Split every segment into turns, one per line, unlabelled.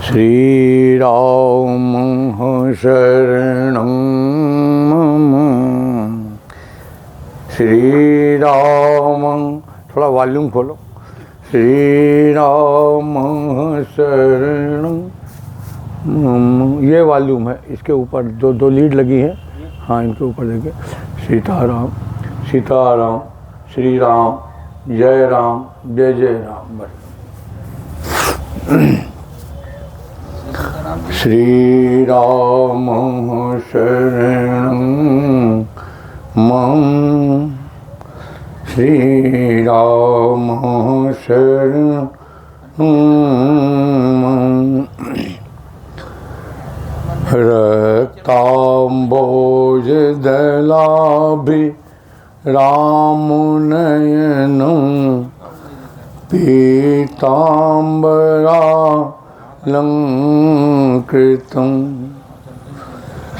श्री राम शरणं मम। श्री राम, थोड़ा वॉल्यूम खोलो। श्री राम शरणं मम, ये वॉल्यूम है, इसके ऊपर दो लीड लगी है। हाँ, इनके ऊपर देखिए। सीताराम सीताराम, श्री राम जय जय राम। बस श्री राम शरणं मम। श्री राम शरणं मम। रक्ताम्बोजदलाभि रामनयनं पीताम्बरालंकृतं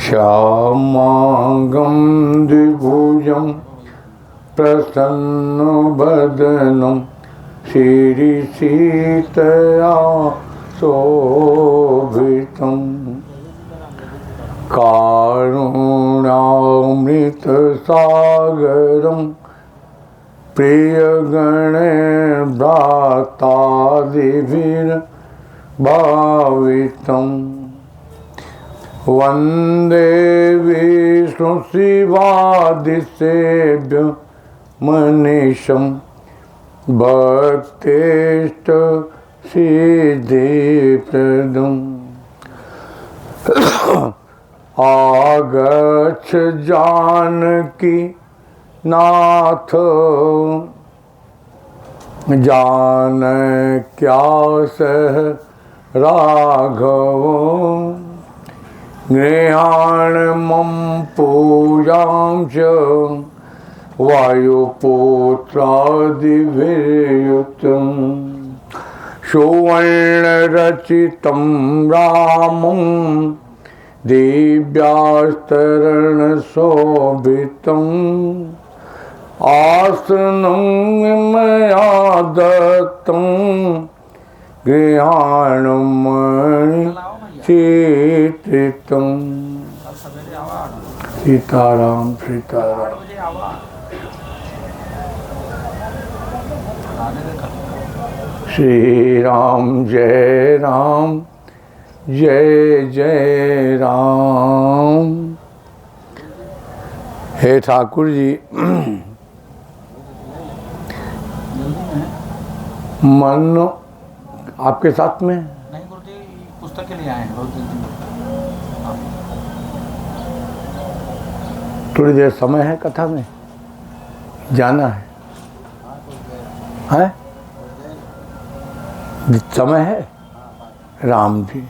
श्यामांगं द्विभुजं प्रसन्नवदनं श्रीसीतया शोभितं कारुण्यामृतसागरं प्रियगणभ्रातादिभिर्भावितं वन्दे विष्णुशिवादिसेव्य मनीषं भक्तेष्टसिद्धिप्रदम् आगच्छ जानकी नाथ जानक्यासह राघव गृहाणमं पूजां च वायुपुत्रादिभिर्युक्तं सुवर्णरचितं रामं दिव्यास्तरणशोभितम् आसनं मया दत्तं गृहाणमणिचित्रितं। सीताराम सीताराम। श्री राम जय जय राम। हे ठाकुर जी, मन आपके साथ में
नहीं गुरुजी, पुस्तक के लिए आए हैं बहुत दिन।
थोड़ी देर समय है, कथा में जाना है, हैं? समय है राम जी।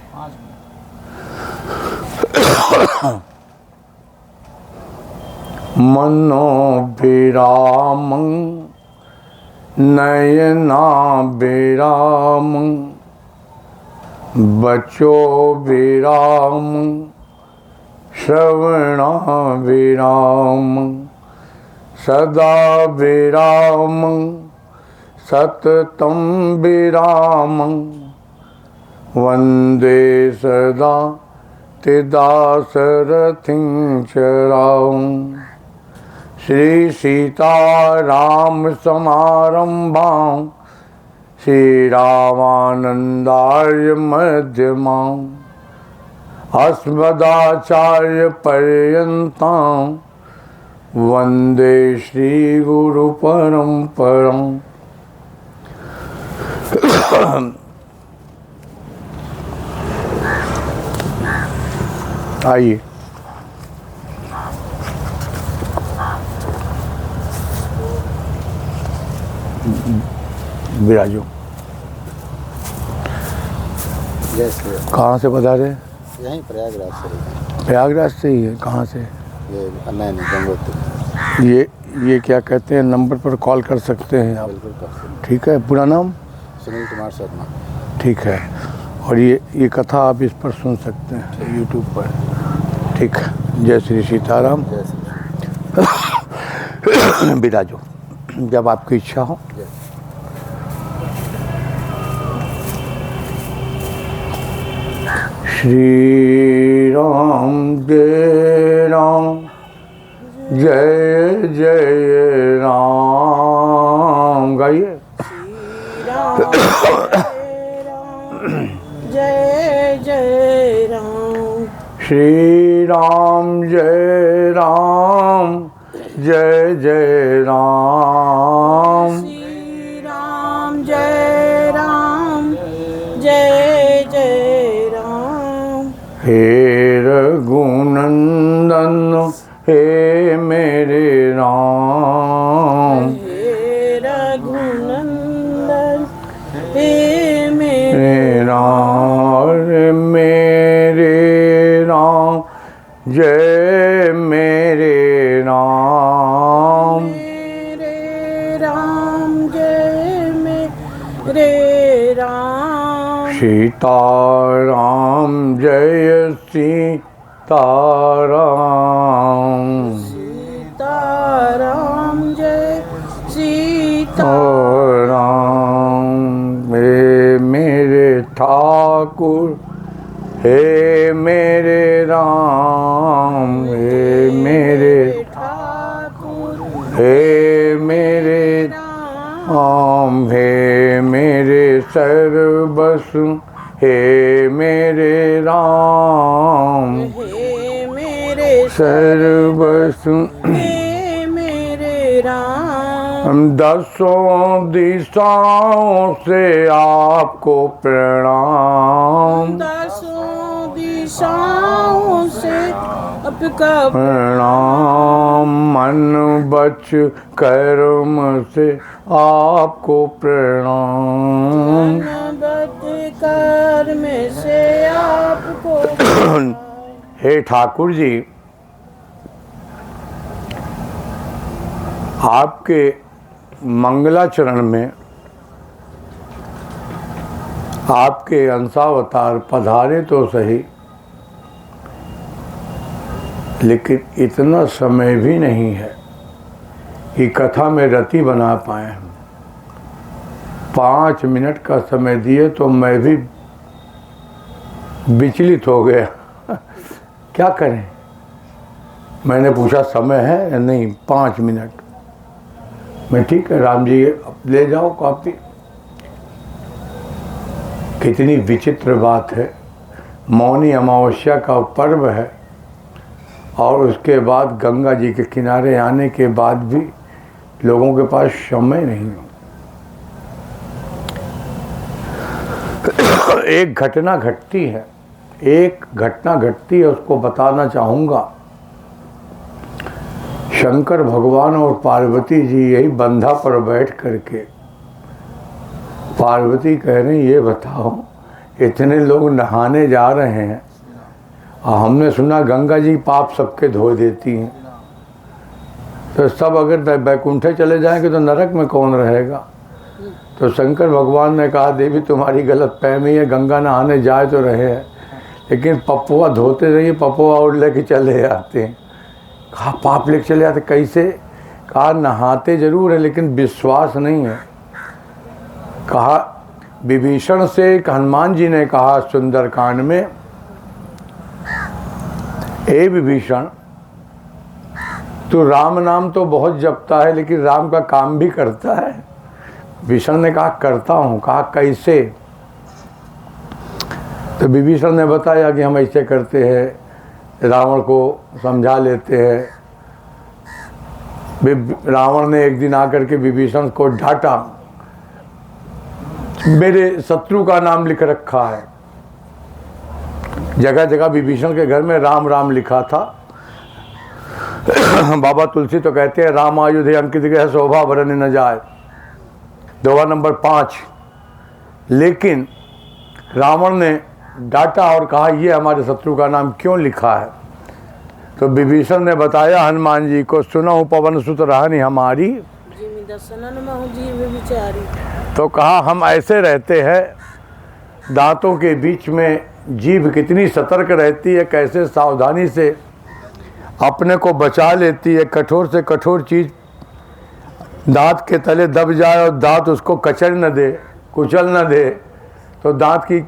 मनोभिरामं नयनाभिरामं वचोभिरामं श्रवणाभिरामं सदा विरामं सततं विरामं वन्दे सदा तिदासरथिं च राम। श्री सीताराम समारंभां श्रीरामानन्दार्य मध्यमाम् अस्मदाचार्य पर्यन्तां वन्दे श्रीगुरुपरम्पराम्। आइए, विराजो। कहाँ से बता रहे?
यहीं प्रयागराज से।
प्रयागराज से ही है? कहाँ से?
ये नहीं गंगोत्री।
ये क्या कहते हैं, नंबर पर कॉल कर सकते हैं आप?
बिल्कुल कर सकते।
ठीक है। पूरा नाम?
सुनील कुमार शर्मा।
ठीक है। और ये कथा आप इस पर सुन सकते हैं यूट्यूब पर। ठीक है। जय श्री सीताराम।
जय श्री
विराजो, जब आपकी इच्छा हो। श्री राम जय राम जय जय राम। गाइए।
जय जय राम।
श्री राम जय राम जय जय राम।
श्री राम जय राम जय जय राम।
हे रघुनंदन हे मेरे राम।
हे रघुनंदन हे
मेरे राम मेरे राम जय मेरे राम।
मेरे राम जय मेरे राम।
सीता राम जय सीता राम।
सीता राम जय सीता
राम। हे मेरे ठाकुर हे मेरे राम। हे मेरे
ठाकुर
हे मेरे राम। हे मेरे सर्वस्व हे मेरे राम।
हे मेरे
सर्वस्व
हे मेरे राम।
हम दसों दिशाओं से आपको प्रणाम।
दसों दिशाओं से आपका
प्रणाम। मन बच कर्म से आपको प्रणाम।
बद कर्म से आपको
हे ठाकुर जी, आपके मंगलाचरण में आपके अंशावतार पधारे तो सही, लेकिन इतना समय भी नहीं है कि कथा में रति बना पाए। 5 मिनट का समय दिए तो मैं भी विचलित हो गया। क्या करें? मैंने पूछा समय है या नहीं? 5 मिनट। मैं ठीक है राम जी ले जाओ कॉपी। कितनी विचित्र बात है। मौनी अमावस्या का पर्व है और उसके बाद गंगा जी के किनारे आने के बाद भी लोगों के पास समय नहीं। एक घटना घटती है, उसको बताना चाहूँगा। शंकर भगवान और पार्वती जी यही बंधा पर बैठ करके पार्वती कह रही ये बताओ इतने लोग नहाने जा रहे हैं और हमने सुना गंगा जी पाप सबके धो देती हैं, तो सब अगर बैकुंठे चले जाएंगे तो नरक में कौन रहेगा? तो शंकर भगवान ने कहा देवी तुम्हारी गलत फहमी है, गंगा नहाने जाए तो रहे हैं लेकिन पपुआ धोते रहिए, पपुआ और लेके चले आते हैं। कहा पाप लेके चले आते कैसे? कहा नहाते जरूर है लेकिन विश्वास नहीं है। कहा विभीषण से हनुमान जी ने कहा सुंदरकांड में, ए विभीषण तू राम नाम तो बहुत जपता है लेकिन राम का काम भी करता है? विभीषण ने कहा करता हूँ। कहा कैसे? तो विभीषण ने बताया कि हम ऐसे करते हैं, रावण को समझा लेते हैं। रावण ने एक दिन आकर के विभीषण को डांटा, मेरे शत्रु का नाम लिख रखा है। जगह जगह विभीषण के घर में राम राम लिखा था। बाबा तुलसी तो कहते हैं राम आयुधे अंकित गया शोभा भरने न जाए, दोहा नंबर 5। लेकिन रावण ने डांटा और कहा ये हमारे शत्रु का नाम क्यों लिखा है? तो विभीषण ने बताया हनुमान जी को, सुना हूँ पवन सुत रहनी हमारी, तो कहा हम ऐसे रहते हैं, दांतों के बीच में जीभ कितनी सतर्क रहती है, कैसे सावधानी से अपने को बचा लेती है। कठोर से कठोर चीज़ दांत के तले दब जाए और दांत उसको कचल न दे, कुचल न दे, तो दांत की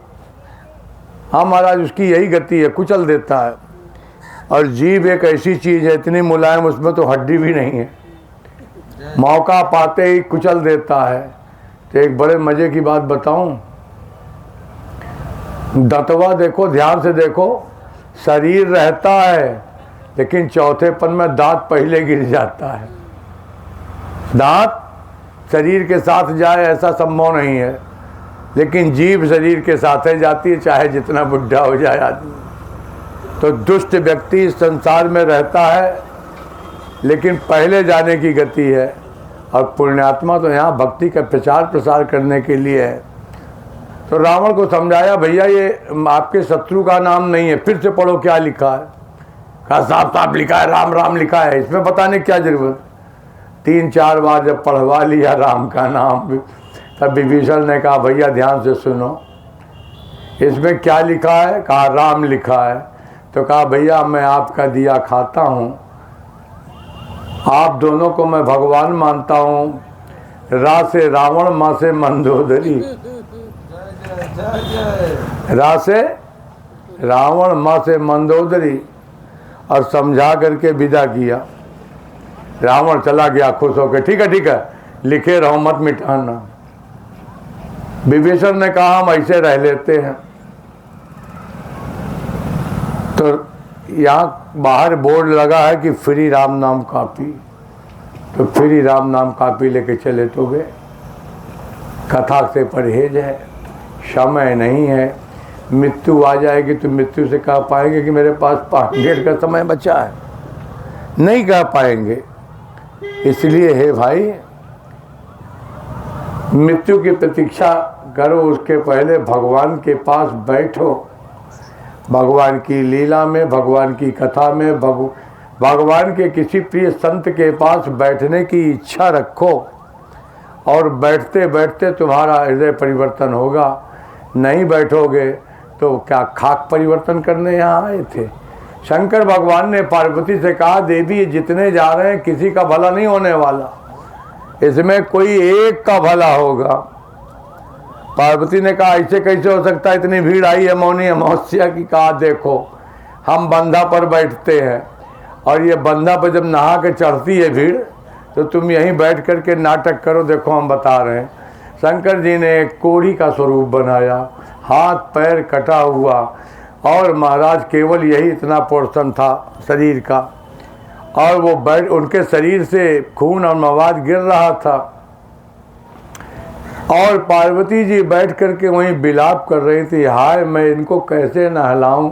हाँ महाराज, उसकी यही गति है, कुचल देता है। और जीभ एक ऐसी चीज़ है, इतनी मुलायम, उसमें तो हड्डी भी नहीं है, मौका पाते ही कुचल देता है। तो एक बड़े मज़े की बात बताऊं, दंतवा देखो, ध्यान से देखो, शरीर रहता है लेकिन चौथेपन में दांत पहले गिर जाता है। दांत शरीर के साथ जाए ऐसा संभव नहीं है, लेकिन जीभ शरीर के साथ ही जाती है, चाहे जितना बुढ़ा हो जाए आदमी। तो दुष्ट व्यक्ति इस संसार में रहता है लेकिन पहले जाने की गति है, और पुण्यात्मा तो यहाँ भक्ति का प्रचार प्रसार करने के लिए है। तो रावण को समझाया, भैया ये आपके शत्रु का नाम नहीं है, फिर से पढ़ो क्या लिखा है। कहा साफ साफ लिखा है, राम राम लिखा है, इसमें बताने क्या जरूरत। 3-4 बार जब पढ़वा लिया राम का नाम, तब विभीषण ने कहा भैया ध्यान से सुनो, इसमें क्या लिखा है। कहा राम लिखा है। तो कहा भैया मैं आपका दिया खाता हूँ, आप दोनों को मैं भगवान मानता हूँ। रा से रावण, माँ से मंदोदरी। रा से रावण, माँ से मंदोदरी, और समझा करके विदा किया। रावण चला गया खुश होकर, ठीक है लिखे रहो, मत मिटाना। विभीषण ने कहा हम ऐसे रह लेते हैं। तो यहाँ बाहर बोर्ड लगा है कि फ्री राम नाम कापी, तो फ्री राम नाम कापी लेके चले तो गए। कथा से परहेज है, समय नहीं है, मृत्यु आ जाएगी तो मृत्यु से कह पाएंगे कि मेरे पास 5 मिनट का समय बचा है, नहीं कह पाएंगे। इसलिए हे भाई, मृत्यु की प्रतीक्षा करो, उसके पहले भगवान के पास बैठो, भगवान की लीला में, भगवान की कथा में, भगवान के किसी प्रिय संत के पास बैठने की इच्छा रखो, और बैठते बैठते तुम्हारा हृदय परिवर्तन होगा। नहीं बैठोगे तो क्या खाक परिवर्तन करने यहाँ आए थे। शंकर भगवान ने पार्वती से कहा देवी ये जितने जा रहे हैं किसी का भला नहीं होने वाला, इसमें कोई एक का भला होगा। पार्वती ने कहा ऐसे कैसे हो सकता है, इतनी भीड़ आई है मौनी अमावस्या की। कहा देखो हम बंधा पर बैठते हैं, और ये बंधा पर जब नहा के चढ़ती है भीड़, तो तुम यहीं बैठ कर के नाटक करो, देखो हम बता रहे हैं। शंकर जी ने एक कोढ़ी का स्वरूप बनाया, हाथ पैर कटा हुआ, और महाराज केवल यही इतना पोर्शन था शरीर का, और वो बैठ, उनके शरीर से खून और मवाद गिर रहा था, और पार्वती जी बैठ कर के वहीं विलाप कर रही थी, हाय मैं इनको कैसे नहलाऊं,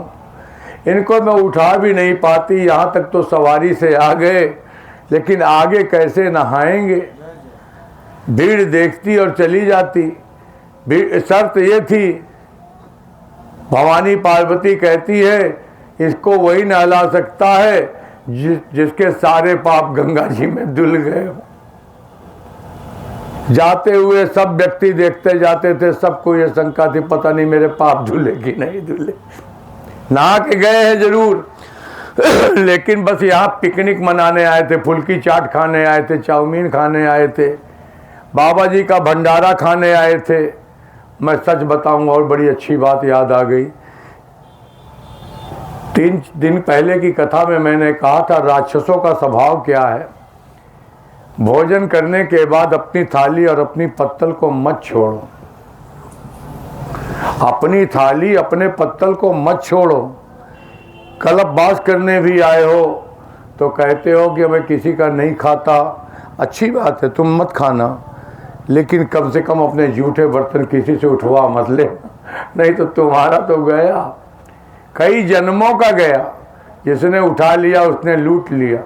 इनको मैं उठा भी नहीं पाती, यहाँ तक तो सवारी से आ गए, लेकिन आगे कैसे नहाएंगे। भीड़ देखती और चली जाती। शर्त ये थी, भवानी पार्वती कहती है इसको वही नहला सकता है जिसके सारे पाप गंगा जी में धुल गए हो। जाते हुए सब व्यक्ति देखते जाते थे, सबको ये शंका थी पता नहीं मेरे पाप धुले कि नहीं धुले। नहा के गए हैं जरूर लेकिन बस यहाँ पिकनिक मनाने आए थे, फुल्की चाट खाने आए थे, चाउमीन खाने आए थे, बाबा जी का भंडारा खाने आए थे। मैं सच बताऊंगा, और बड़ी अच्छी बात याद आ गई। 3 दिन पहले की कथा में मैंने कहा था राक्षसों का स्वभाव क्या है। भोजन करने के बाद अपनी थाली और अपनी पत्तल को मत छोड़ो, अपनी थाली अपने पत्तल को मत छोड़ो। कल्पवास करने भी आए हो तो कहते हो कि मैं किसी का नहीं खाता, अच्छी बात है तुम मत खाना, लेकिन कम से कम अपने जूठे बर्तन किसी से उठवा मत ले, नहीं तो तुम्हारा तो गया, कई जन्मों का गया। जिसने उठा लिया उसने लूट लिया।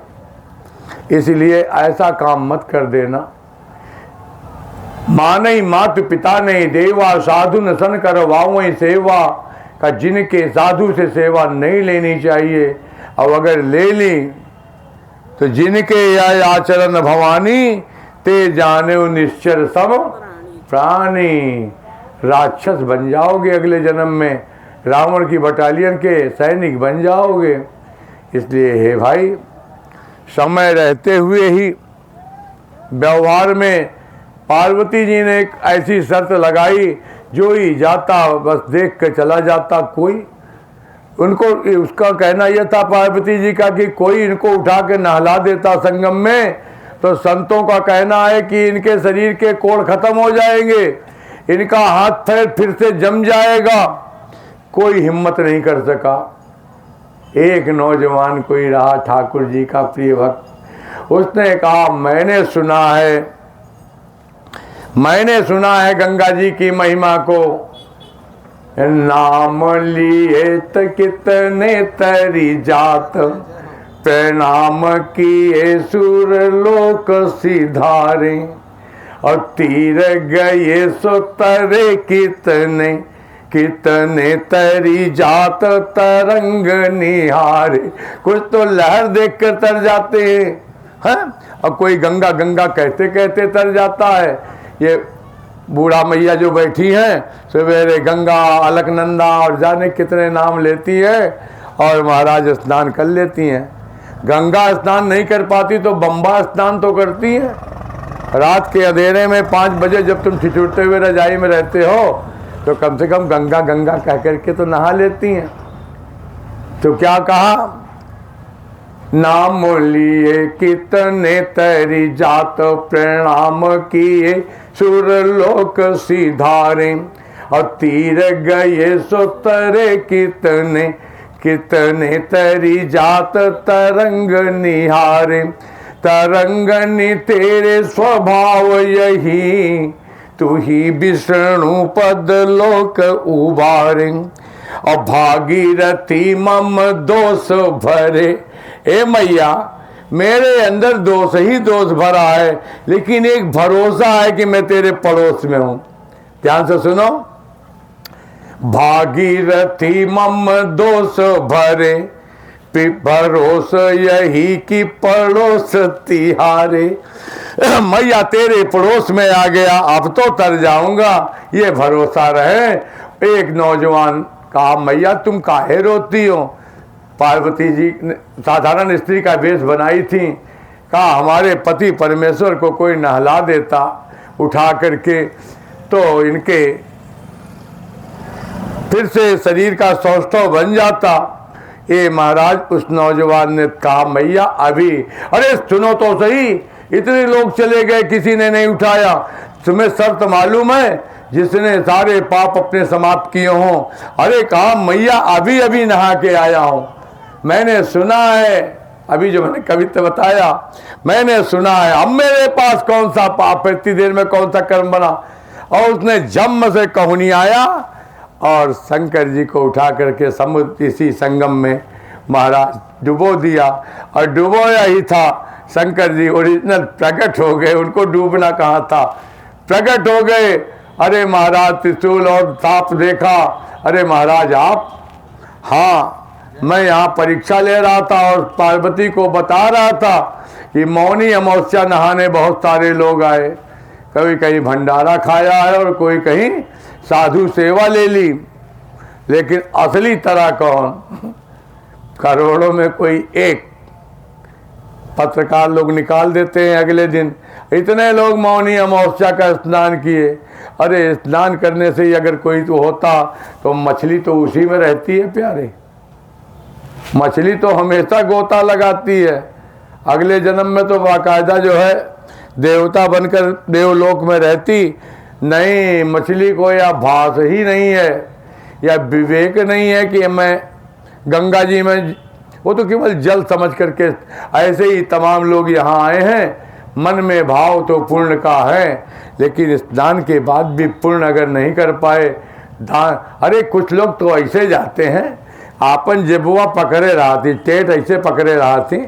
इसलिए ऐसा काम मत कर देना। माँ नहीं मात पिता नहीं देवा, साधु न सन करवाओ सेवा का, जिनके साधु से सेवा नहीं लेनी चाहिए, और अगर ले ली तो जिनके यह आचरण भवानी, ते जाने निश्चर सब प्राणी। राक्षस बन जाओगे अगले जन्म में, रावण की बटालियन के सैनिक बन जाओगे। इसलिए हे भाई, समय रहते हुए ही व्यवहार में पार्वती जी ने एक ऐसी शर्त लगाई जो ही जाता बस देख के चला जाता। कोई उनको, उसका कहना यह था पार्वती जी का कि कोई इनको उठा के नहला देता संगम में, तो संतों का कहना है कि इनके शरीर के कोड़ खत्म हो जाएंगे, इनका हाथ पैर फिर से जम जाएगा। कोई हिम्मत नहीं कर सका। एक नौजवान कोई रहा ठाकुर जी का प्रिय भक्त, उसने कहा मैंने सुना है गंगा जी की महिमा को, नाम लिए त कितने तरी जात, प्रणाम किए सुर लोक सिधारे, और तीर गए सो तरे कितने कितने तरी जात तरंग निहारे। कुछ तो लहर देखकर तर जाते हैं, और कोई गंगा गंगा कहते कहते तर जाता है। ये बूढ़ा मैया जो बैठी हैं सवेरे गंगा, अलकनंदा और जाने कितने नाम लेती है, और महाराज स्नान कर लेती हैं। गंगा स्नान नहीं कर पाती तो बम्बा स्नान तो करती हैं। रात के अंधेरे में 5 बजे जब तुम ठिठुरते हुए रजाई में रहते हो तो कम से कम गंगा गंगा कह करके तो नहा लेती हैं। तो क्या कहा, नाम लिए कितने तरी जात, प्रणाम किए सुर लोक सिधारे, और तीर गए सो तरे कितने कितने तरी जात तरंग निहारे। तरंगनि तेरे स्वभाव यही, तू ही विष्णु पद लोक उबारे, और भागीरथी मम दोष भरे। ए मैया, मेरे अंदर दोष ही दोष भरा है, लेकिन एक भरोसा है कि मैं तेरे पड़ोस में हूं। ध्यान से सुनो, भागीरथी मम दोष भरे, भरोस यही कि पड़ोस तिहारे। मैया तेरे पड़ोस में आ गया, अब तो तर जाऊंगा, ये भरोसा रहे। एक नौजवान कहा, मैया तुम काहे रोती हो? पार्वती जी ने साधारण स्त्री का वेश बनाई थी। कहा, हमारे पति परमेश्वर को कोई नहला देता उठा करके, तो इनके फिर से शरीर का सौष्ठव बन जाता। ये महाराज उस नौजवान ने कहा, मैया अभी, अरे सुनो तो सही, इतने लोग चले गए, किसी ने नहीं उठाया। तुम्हें शर्त मालूम है, जिसने सारे पाप अपने समाप्त किए हों। अरे कहा, मैया अभी अभी नहा के आया हूँ, मैंने सुना है, अभी जो मैंने कविता बताया मैंने सुना है, अब मेरे पास कौन सा पाप है, इतनी देर में कौन सा कर्म बना। और उसने जम्म से कहूनी आया और शंकर जी को उठा करके समुद्र इसी संगम में महाराज डुबो दिया। और डुबोया ही था, शंकर जी ओरिजिनल प्रकट हो गए, उनको डूबना कहाँ था, प्रकट हो गए। अरे महाराज त्रिशूल और सांप देखा, अरे महाराज आप, हाँ मैं यहाँ परीक्षा ले रहा था और पार्वती को बता रहा था कि मौनी अमावस्या नहाने बहुत सारे लोग आए, कभी कहीं भंडारा खाया है और कोई कहीं साधु सेवा ले ली, लेकिन असली तरह कौन, करोड़ों में कोई एक। पत्रकार लोग निकाल देते हैं अगले दिन, इतने लोग मौनी अमावस्या का स्नान किए। अरे स्नान करने से ही अगर कोई तो होता तो मछली तो उसी में रहती है प्यारे, मछली तो हमेशा गोता लगाती है, अगले जन्म में तो बाकायदा जो है देवता बनकर देवलोक में रहती। नहीं, मछली को या भास ही नहीं है या विवेक नहीं है कि मैं गंगा जी में, वो तो केवल जल समझ करके। ऐसे ही तमाम लोग यहाँ आए हैं, मन में भाव तो पुण्य का है, लेकिन स्नान के बाद भी पुण्य अगर नहीं कर पाए दान। अरे कुछ लोग तो ऐसे जाते हैं, आपन जेबुआ पकड़े रहा थी, टेट ऐसे पकड़े रहा थी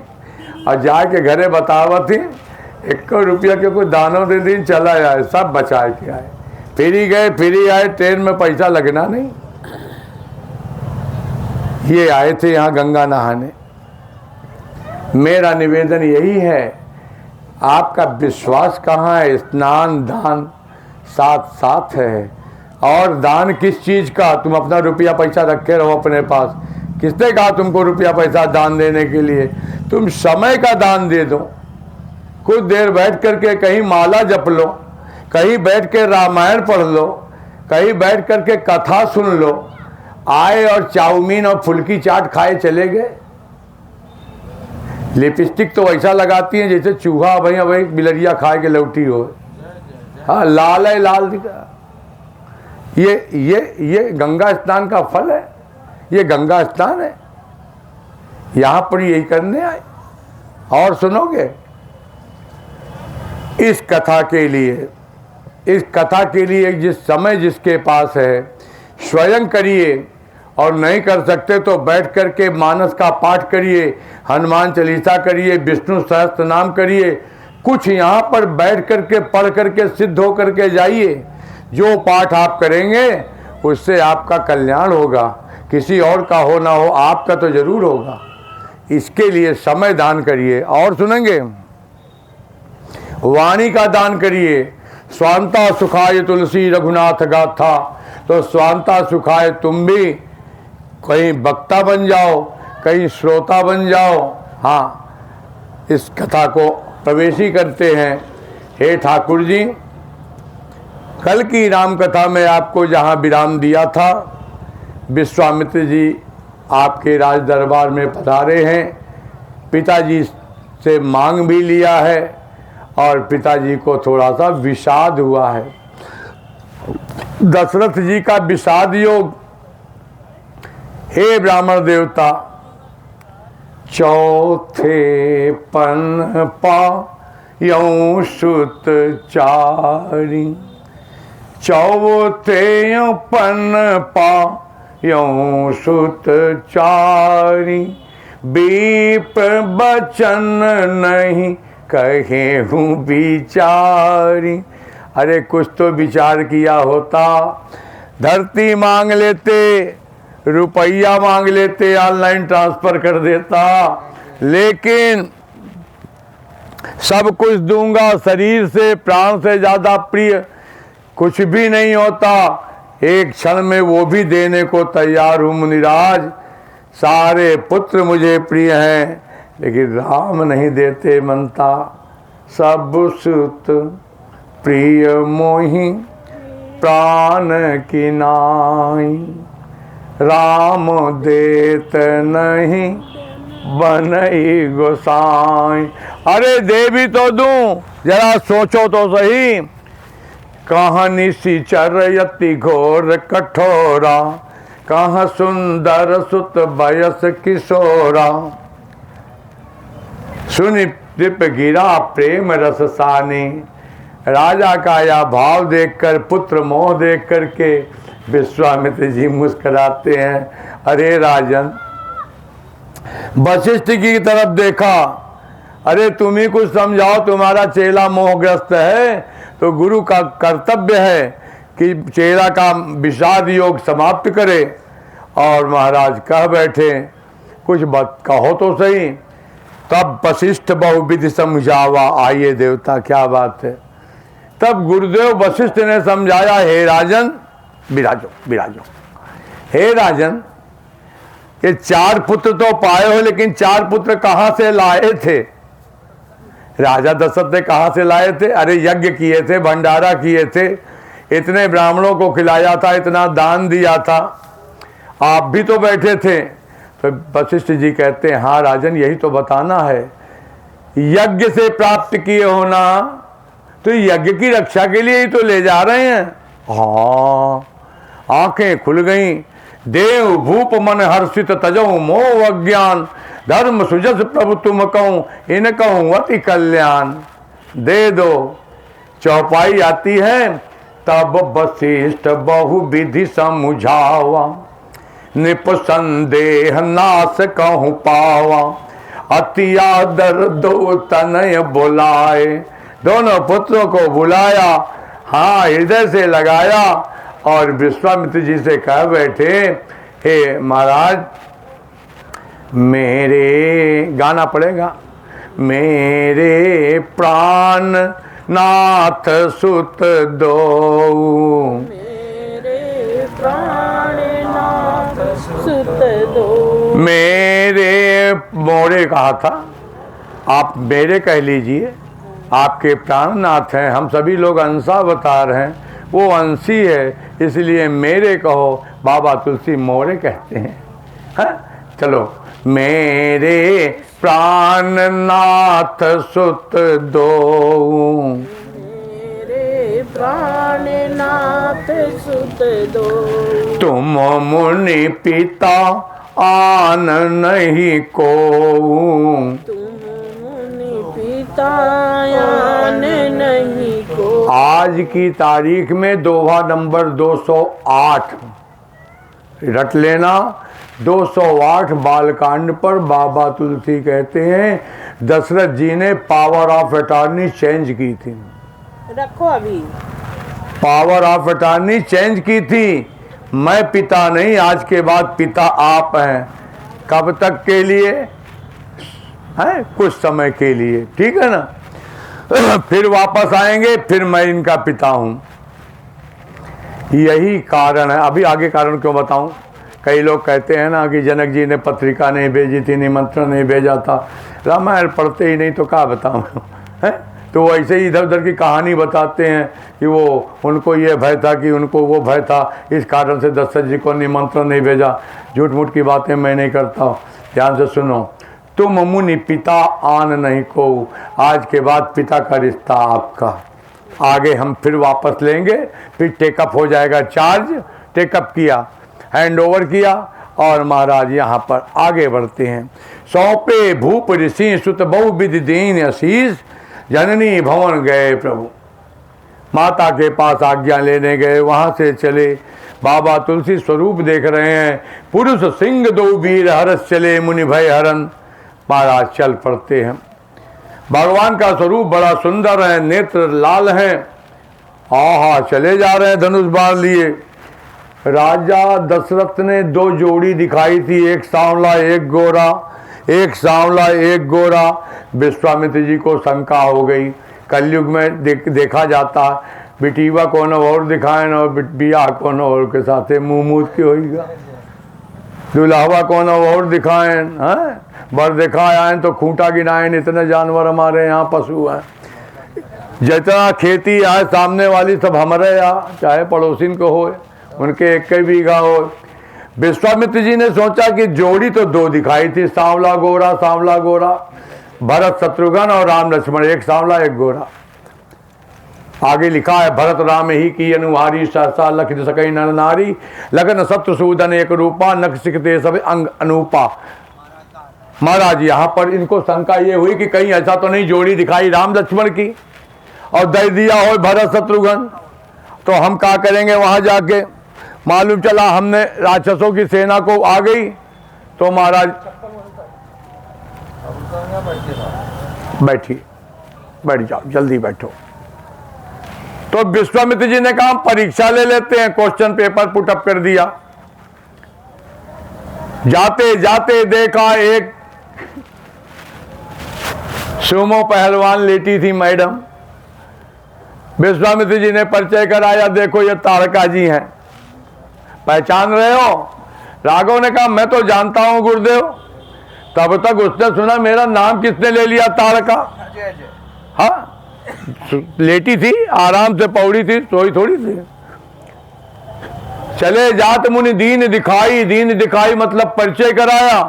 और जाके घरे बतावा थी, 1 रुपया के कोई दानों दे दिन चला आए, सब बचा के आए, फिर ही गए फिर ही आए, ट्रेन में पैसा लगना नहीं। ये आए थे यहाँ गंगा नहाने। मेरा निवेदन यही है, आपका विश्वास कहाँ है? स्नान दान साथ साथ है। और दान किस चीज़ का? तुम अपना रुपया पैसा रखे रहो अपने पास, किसने कहा तुमको रुपया पैसा दान देने के लिए? तुम समय का दान दे दो, कुछ देर बैठ करके कहीं माला जप लो, कहीं बैठ के रामायण पढ़ लो, कहीं बैठ करके कथा सुन लो, आए और चाउमीन और फुल्की चाट खाए चले गए। लिपस्टिक तो वैसा लगाती हैं जैसे चूहा भाई भाई बिलरिया खा के लौटी हो। हाँ, लाल है, लाल दिखा। ये गंगा स्नान का फल है, ये गंगा स्नान है, यहाँ पर यही करने आए। और सुनोगे इस कथा के लिए जिस समय जिसके पास है स्वयं करिए, और नहीं कर सकते तो बैठ करके मानस का पाठ करिए, हनुमान चालीसा करिए, विष्णु सहस्त्र नाम करिए। कुछ यहाँ पर बैठ करके पढ़ करके सिद्ध हो करके जाइए। जो पाठ आप करेंगे उससे आपका कल्याण होगा, किसी और का हो ना हो आपका तो जरूर होगा। इसके लिए समय दान करिए। और सुनेंगे, वाणी का दान करिए। स्वांता सुखाय तुलसी रघुनाथ गाथा, तो स्वांता सुखाय तुम भी कहीं वक्ता बन जाओ, कहीं श्रोता बन जाओ। हाँ, इस कथा को प्रवेशी करते हैं। हे ठाकुर जी, कल की राम कथा में आपको जहाँ विराम दिया था, विश्वामित्र जी आपके राज दरबार में पधारे हैं, पिताजी से मांग भी लिया है और पिताजी को थोड़ा सा विषाद हुआ है। दशरथ जी का विषाद योग, हे ब्राह्मण देवता, चौथे पन पायौ सुत चारी, चौथे पन पायौ सुत चारी, बीप बचन नहीं कहे हूँ विचारी। अरे कुछ तो विचार किया होता, धरती मांग लेते, रुपया मांग लेते, ऑनलाइन ट्रांसफर कर देता, लेकिन सब कुछ दूंगा, शरीर से प्राण से ज़्यादा प्रिय कुछ भी नहीं होता। एक क्षण में वो भी देने को तैयार हूँ मुनिराज। सारे पुत्र मुझे प्रिय हैं, लेकिन राम नहीं देते मनता। सब सुत प्रिय मोहि प्राण की नाई, राम देत नहीं बनई गोसाई। अरे दे भी तो दूं, जरा सोचो तो सही। कहाँ निशिचर यति घोर कठोरा, कहाँ सुंदर सुत बयस किशोरा। सुनि दीप गिरा प्रेम रस सानी। राजा का यह भाव देखकर, पुत्र मोह देख करके विश्वामित्र जी मुस्कुराते हैं। अरे राजन, वशिष्ठ की तरफ देखा, अरे तुम ही कुछ समझाओ, तुम्हारा चेला मोहग्रस्त है, तो गुरु का कर्तव्य है कि चेला का विषाद योग समाप्त करे। और महाराज कह बैठे, कुछ बात कहो तो सही। तब वशिष्ठ बहुविधि समझावा। आइए देवता, क्या बात है। तब गुरुदेव वशिष्ठ ने समझाया, हे राजन, विराजो विराजो। हे राजन, ये 4 पुत्र तो पाए हो, लेकिन 4 पुत्र कहाँ से लाए थे? राजा दशरथ ने कहाँ से लाए थे? अरे यज्ञ किए थे, भंडारा किए थे, इतने ब्राह्मणों को खिलाया था, इतना दान दिया था, आप भी तो बैठे थे। तो वशिष्ठ जी कहते हैं, हाँ राजन, यही तो बताना है। यज्ञ से प्राप्त किए होना, तो यज्ञ की रक्षा के लिए ही तो ले जा रहे हैं। हाँ, आंखें खुल गईं। देव भूप मन हर्षित तजऊ मोह अज्ञान, धर्म सुजस प्रभु तुम कहूँ, इन कहूँ अति कल्याण। दे दो। चौपाई आती है, तब वशिष्ठ बहुविधि समझावा, निप संदेह नाश कहूँ पावा, अति आदर दो तनय बुलाए। दोनों पुत्रों को बुलाया, हाँ हृदय से लगाया, और विश्वामित्र जी से कह बैठे, हे महाराज, मेरे, गाना पड़ेगा, मेरे प्राण नाथ सुत दो,
मेरे प्राण नाथ सुत दो।
मेरे, मोरे कहा था, आप मेरे कह लीजिए, आपके प्राणनाथ हैं। हम सभी लोग अंशावतार हैं, वो अंशी है, इसलिए मेरे कहो, बाबा तुलसी मोरे कहते हैं। हाँ चलो। मेरे प्राणनाथ सुत दो,
मेरे प्राणनाथ सुत दो,
तुम मुनि पिता आन नहीं को,
तुम मुनि पिता आन नहीं को।
आज की तारीख में दोहा नंबर 208 रट लेना। 208 बालकांड पर बाबा तुलसी कहते हैं दशरथ जी ने पावर ऑफ अटॉर्नी चेंज की थी।
रखो अभी।
पावर ऑफ अटॉर्नी चेंज की थी। मैं पिता नहीं, आज के बाद पिता आप हैं। कब तक के लिए है? कुछ समय के लिए, ठीक है ना। फिर वापस आएंगे, फिर मैं इनका पिता हूं। यही कारण है। अभी आगे कारण क्यों बताऊं। कई लोग कहते हैं ना कि जनक जी ने पत्रिका नहीं भेजी थी, निमंत्रण नहीं भेजा था, रामायण पढ़ते ही नहीं तो क्या बताऊं है। तो वो ऐसे ही इधर उधर की कहानी बताते हैं कि वो उनको ये भय था कि उनको वो भय था, इस कारण से दशरथ जी को निमंत्रण नहीं भेजा। झूठ मूठ की बातें मैं नहीं करता। ध्यान से सुनो। तुम मुनि पिता आन नहीं को, आज के बाद पिता का रिश्ता आपका। आगे हम फिर वापस लेंगे, फिर टेकअप हो जाएगा चार्ज। टेकअप किया, हैंड ओवर किया, और महाराज यहाँ पर आगे बढ़ते हैं। सौंपे भूप ऋषि सुत बहु विधि दीन आशीष, जननी भवन गए प्रभु। माता के पास आज्ञा लेने गए, वहाँ से चले। बाबा तुलसी स्वरूप देख रहे हैं। पुरुष सिंह दो वीर हरस चले, मुनि भय हरन। महाराज चल पड़ते हैं। भगवान का स्वरूप बड़ा सुंदर है, नेत्र लाल हैं। आहा, चले जा रहे हैं धनुष बाण लिए। राजा दशरथ ने दो जोड़ी दिखाई थी, एक सांवला एक गोरा, एक सांवला एक गोरा। विश्वामित्र जी को शंका हो गई। कलयुग में देखा जाता, बिटीवा कौन और दिखाएं और बिया कौन और के साथ मुँह मूद के होगा। दुल्हावा कौन और दिखाएं, हैं बर दिखाए आए तो खूंटा गिनाएं। इतने जानवर हमारे यहाँ पशु हैं। जितना खेती आए सामने वाली सब हमारे यहाँ, चाहे पड़ोसिन को हो, उनके एक ही बीघा हो। विश्वामित्र जी ने सोचा कि जोड़ी तो दो दिखाई थी, सांवला गोरा सांवला गोरा। भरत शत्रुघ्न और राम लक्ष्मण, एक सांवला एक गोरा। आगे लिखा है, भरत राम ही की अनुहारी, सहसा लख सकई नर नारी, लगन शत्रुसूदन एक रूपा, नख सिखते सब अंग अनूपा। महाराज यहाँ पर इनको शंका ये हुई कि कहीं ऐसा तो नहीं जोड़ी दिखाई राम लक्ष्मण की और दे दिया हो भरत शत्रुघ्न, तो हम क्या करेंगे वहां जाके। मालूम चला हमने राक्षसों की सेना को आ गई, तो महाराज बैठी, बैठ जाओ, जल्दी बैठो। तो विश्वामित्र जी ने कहा परीक्षा ले लेते हैं, क्वेश्चन पेपर पुटअप कर दिया। जाते जाते देखा एक सुमो पहलवान लेटी थी मैडम। विश्वामित्र जी ने परिचय कराया, देखो ये तारका जी हैं, पहचान रहे हो। राघव ने कहा मैं तो जानता हूं गुरुदेव। तब तक उसने सुना मेरा नाम किसने ले लिया, तारका। हाँ, लेटी थी, आराम से पौड़ी थी, सोई थोड़ी थी। चले जात मुनि दीन दिखाई, दीन दिखाई मतलब परिचय कराया।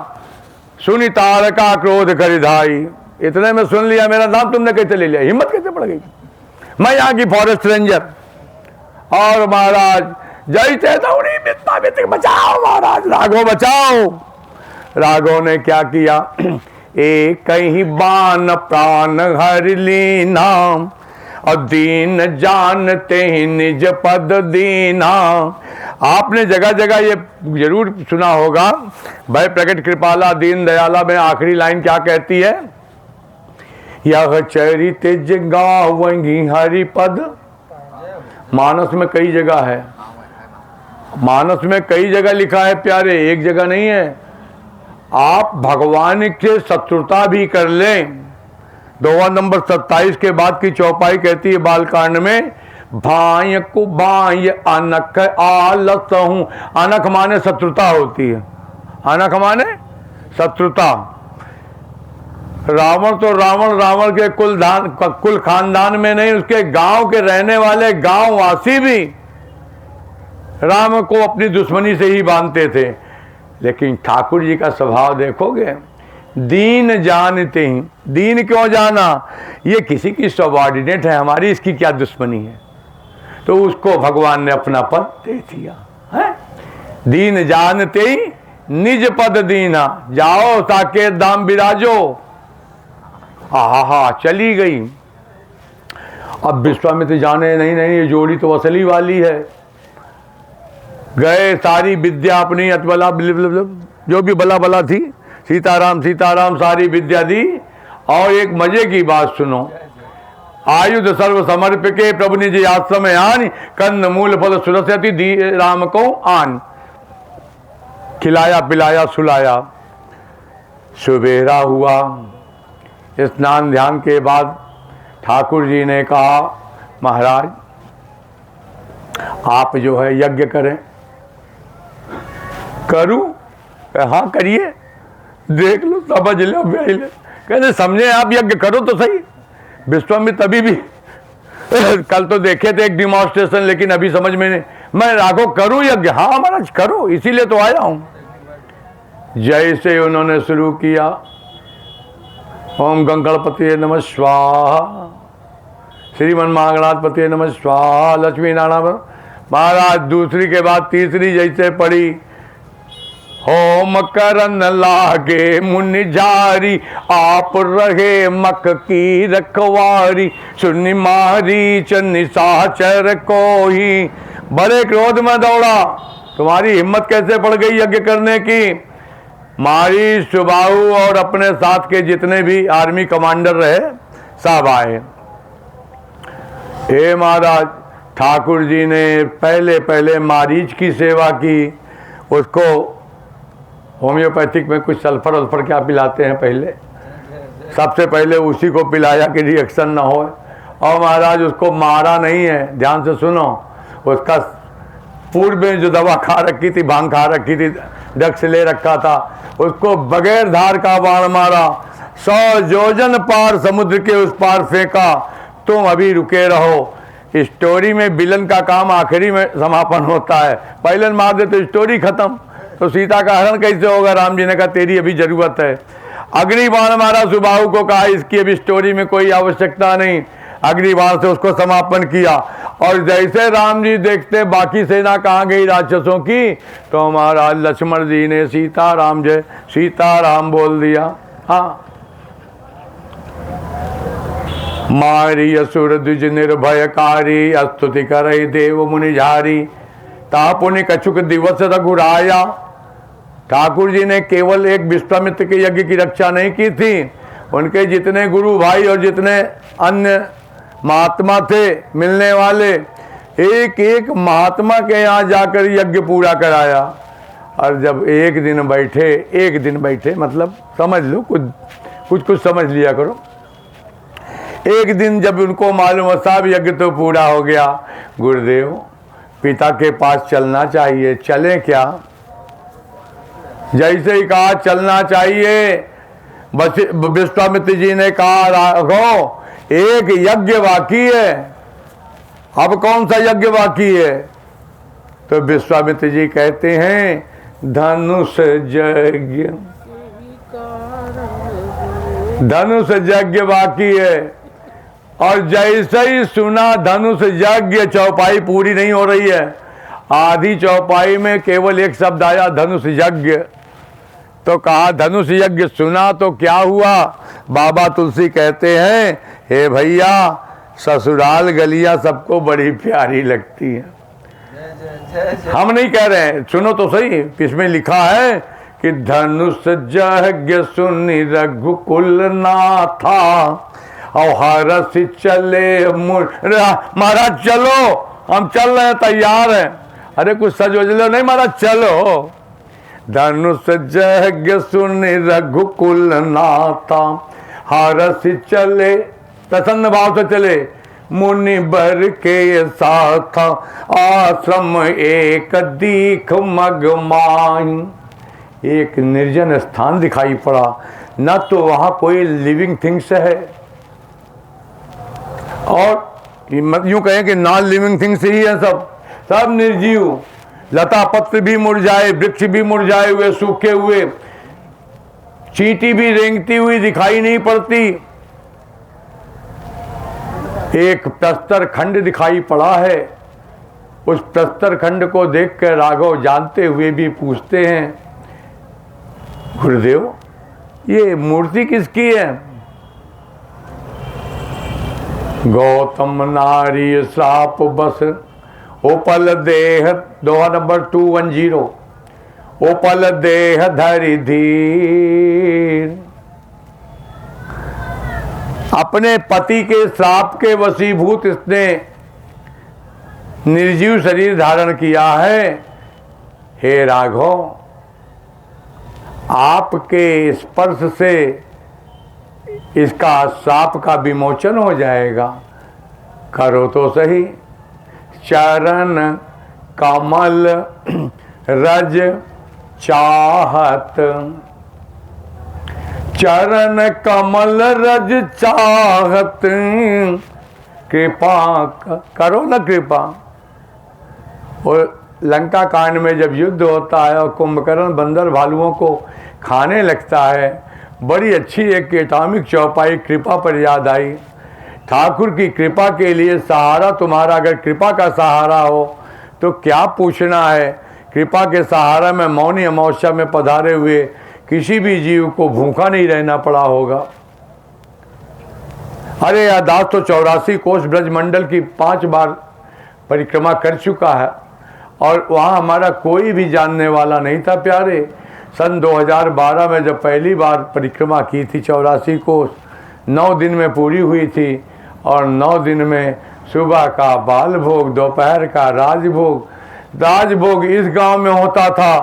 सुनी तारका क्रोध करिधाई, इतने में सुन लिया मेरा नाम तुमने कैसे ले लिया, हिम्मत कैसे पड़ गई। मैं यहाँ की फॉरेस्ट रेंजर। और महाराज जय चेतावनी, बचाओ महाराज, राघव बचाओ। राघव ने क्या किया, एक ही बाण प्राण हर लीना, और दीन जानते ही निज पद दीना। आपने जगह जगह ये जरूर सुना होगा, भय प्रकट कृपाला दीन दयाला में आखिरी लाइन क्या कहती है, यह चरित गावंगी हरिपद। मानस में कई जगह है, मानस में कई जगह लिखा है प्यारे, एक जगह नहीं है। आप भगवान के शत्रुता भी कर लें। दोहा नंबर 27 के बाद की चौपाई कहती है बालकांड में, भाय को भाय अनक आलस हूं। अनक माने शत्रुता होती है, अनक माने शत्रुता। रावण तो रावण के कुल खानदान में नहीं, उसके गांव के रहने वाले गांववासी भी राम को अपनी दुश्मनी से ही बांधते थे। लेकिन ठाकुर जी का स्वभाव देखोगे, दीन जानते ही। दीन क्यों जाना? ये किसी की सबॉर्डिनेट है, हमारी इसकी क्या दुश्मनी है? तो उसको भगवान ने अपना पद दे दिया है। दीन जानते ही निज पद दीना, जाओ साके दाम विराजो। आहा, चली गई। अब विश्वामित्र जाने नहीं ये जोड़ी तो असली वाली है। गए, सारी विद्या अपनी अतबला जो भी बला थी, सीताराम सारी विद्या दी। और एक मजे की बात सुनो, आयुध सर्व समर्पिके प्रभु निज आश्रम आन, कंद मूल फल सुरस्यति दी राम को आन। खिलाया पिलाया सुलाया। सुबेरा हुआ, स्नान ध्यान के बाद ठाकुर जी ने कहा, महाराज आप जो है यज्ञ करें। करूं? हाँ करिए, देख लो, समझ लो, कहते समझे आप, यज्ञ करो तो सही। विश्वामित्र अभी भी कल तो देखे थे एक डिमॉन्स्ट्रेशन, लेकिन अभी समझ में नहीं। मैं राघव करूं यज्ञ? हाँ महाराज करो, इसीलिए तो आया हूं। जैसे उन्होंने शुरू किया, ओम गंगणपति नमः स्वाहा, श्रीमन महागणाधिपति नमः स्वाहा, लक्ष्मी नारायण। महाराज दूसरी के बाद तीसरी जैसे पड़ी, होम करन लागे मुनि जारी, आप रहे मक की रखवारी, सुनि मारी चन्नी साचर को ही। बड़े क्रोध में दौड़ा, तुम्हारी हिम्मत कैसे पड़ गई यज्ञ करने की? मारी सुबाहु और अपने साथ के जितने भी आर्मी कमांडर रहे सब आए। हे महाराज, ठाकुर जी ने पहले मारीच की सेवा की। उसको होम्योपैथिक में कुछ सल्फर वल्फर क्या पिलाते हैं, पहले सबसे पहले उसी को पिलाया कि रिएक्शन ना हो। और महाराज उसको मारा नहीं है, ध्यान से सुनो। उसका पूर्व में जो दवा खा रखी थी, भांग खा रखी थी, ड्रग्स ले रखा था, उसको बगैर धार का बाण मारा, 100 योजन पार समुद्र के उस पार फेंका। तुम अभी रुके रहो। स्टोरी में विलन का काम आखिरी में समापन होता है, पहले मार दे तो स्टोरी खत्म। तो सीता का हरण कैसे होगा? राम जी ने कहा तेरी अभी जरूरत है। अग्नि बाण मारा सुबाहु को, कहा इसकी अभी स्टोरी में कोई आवश्यकता नहीं। अग्नि बाण से उसको समापन किया। और जैसे राम जी देखते बाकी सेना कहाँ गई राक्षसों की, तो महाराज लक्ष्मण जी ने सीताराम जय सीताराम बोल दिया। हाँ, मारी असुर द्विज निर्भयकारी, स्तुति करे देव मुनि झारी, तापुनि कछुक दिवस रघुराया। ठाकुर जी ने केवल एक विश्वामित्र के यज्ञ की रक्षा नहीं की थी, उनके जितने गुरु भाई और जितने अन्य महात्मा थे मिलने वाले, एक एक महात्मा के यहाँ जाकर यज्ञ पूरा कराया। और जब एक दिन बैठे मतलब समझ लो, कुछ समझ लिया करो। एक दिन जब उनको मालूम है साहब यज्ञ तो पूरा हो गया, गुरुदेव पिता के पास चलना चाहिए, चलें क्या? जैसे ही कहा चलना चाहिए, विश्वामित्र जी ने कहा राघव एक यज्ञ बाकी है। अब कौन सा यज्ञ बाकी है? तो विश्वामित्र जी कहते हैं धनुष यज्ञ, धनुष यज्ञ बाकी है। और जैसे ही सुना धनुष यज्ञ, चौपाई पूरी नहीं हो रही है, आधी चौपाई में केवल एक शब्द आया धनुष यज्ञ। तो कहा धनुष यज्ञ सुना तो क्या हुआ? बाबा तुलसी कहते हैं हे भैया ससुराल गलियां सबको बड़ी प्यारी लगती हैं। हम नहीं कह रहे हैं, सुनो तो सही, इसमें लिखा है कि धनुष यज्ञ सुनि रघुकुल नाथा, और हरस चले महाराज चलो, हम चल रहे हैं, तैयार हैं। अरे कुछ सजोज लो, नहीं महाराज चलो। धनुष यज्ञ सुनि रघुकुल नाथा, हरस चले, प्रसन्न भाव से चले, मुनि बर के साथ आश्रम एक दीख मग माही। एक निर्जन स्थान दिखाई पड़ा, न तो वहाँ कोई लिविंग थिंग्स है, और यूँ कहें कि नॉन लिविंग थिंग्स ही है, सब निर्जीव। लता पत्र भी मुरझाए, वृक्ष भी मुरझाए हुए, सूखे हुए, चींटी भी रेंगती हुई दिखाई नहीं पड़ती। एक प्रस्तर खंड दिखाई पड़ा है। उस प्रस्तर खंड को देखकर राघव जानते हुए भी पूछते हैं, गुरुदेव ये मूर्ति किसकी है? गौतम नारी श्राप बस ओपल देह, दोहा नंबर 210, ओपल देह धरि धीर। अपने पति के श्राप के वशीभूत इसने निर्जीव शरीर धारण किया है। हे राघव, आपके स्पर्श से इसका श्राप का विमोचन हो जाएगा, करो तो सही। चरण कमल रज चाहत, चरण कमल रज चाहत, कृपा करो न कृपा। और लंका कांड में जब युद्ध होता है और कुंभकर्ण बंदर भालुओं को खाने लगता है, बड़ी अच्छी एक एटॉमिक चौपाई कृपा पर याद आई। ठाकुर की कृपा के लिए सहारा तुम्हारा, अगर कृपा का सहारा हो तो क्या पूछना है। कृपा के सहारा में मौनी अमावस्या में पधारे हुए किसी भी जीव को भूखा नहीं रहना पड़ा होगा। अरे यार, दास तो 84 कोष ब्रजमंडल की 5 बार परिक्रमा कर चुका है, और वहाँ हमारा कोई भी जानने वाला नहीं था प्यारे। सन 2012 में जब पहली बार परिक्रमा की थी 84 कोष, 9 दिन में पूरी हुई थी, और 9 दिन में सुबह का बाल भोग, दोपहर का राजभोग। राजभोग इस गांव में होता था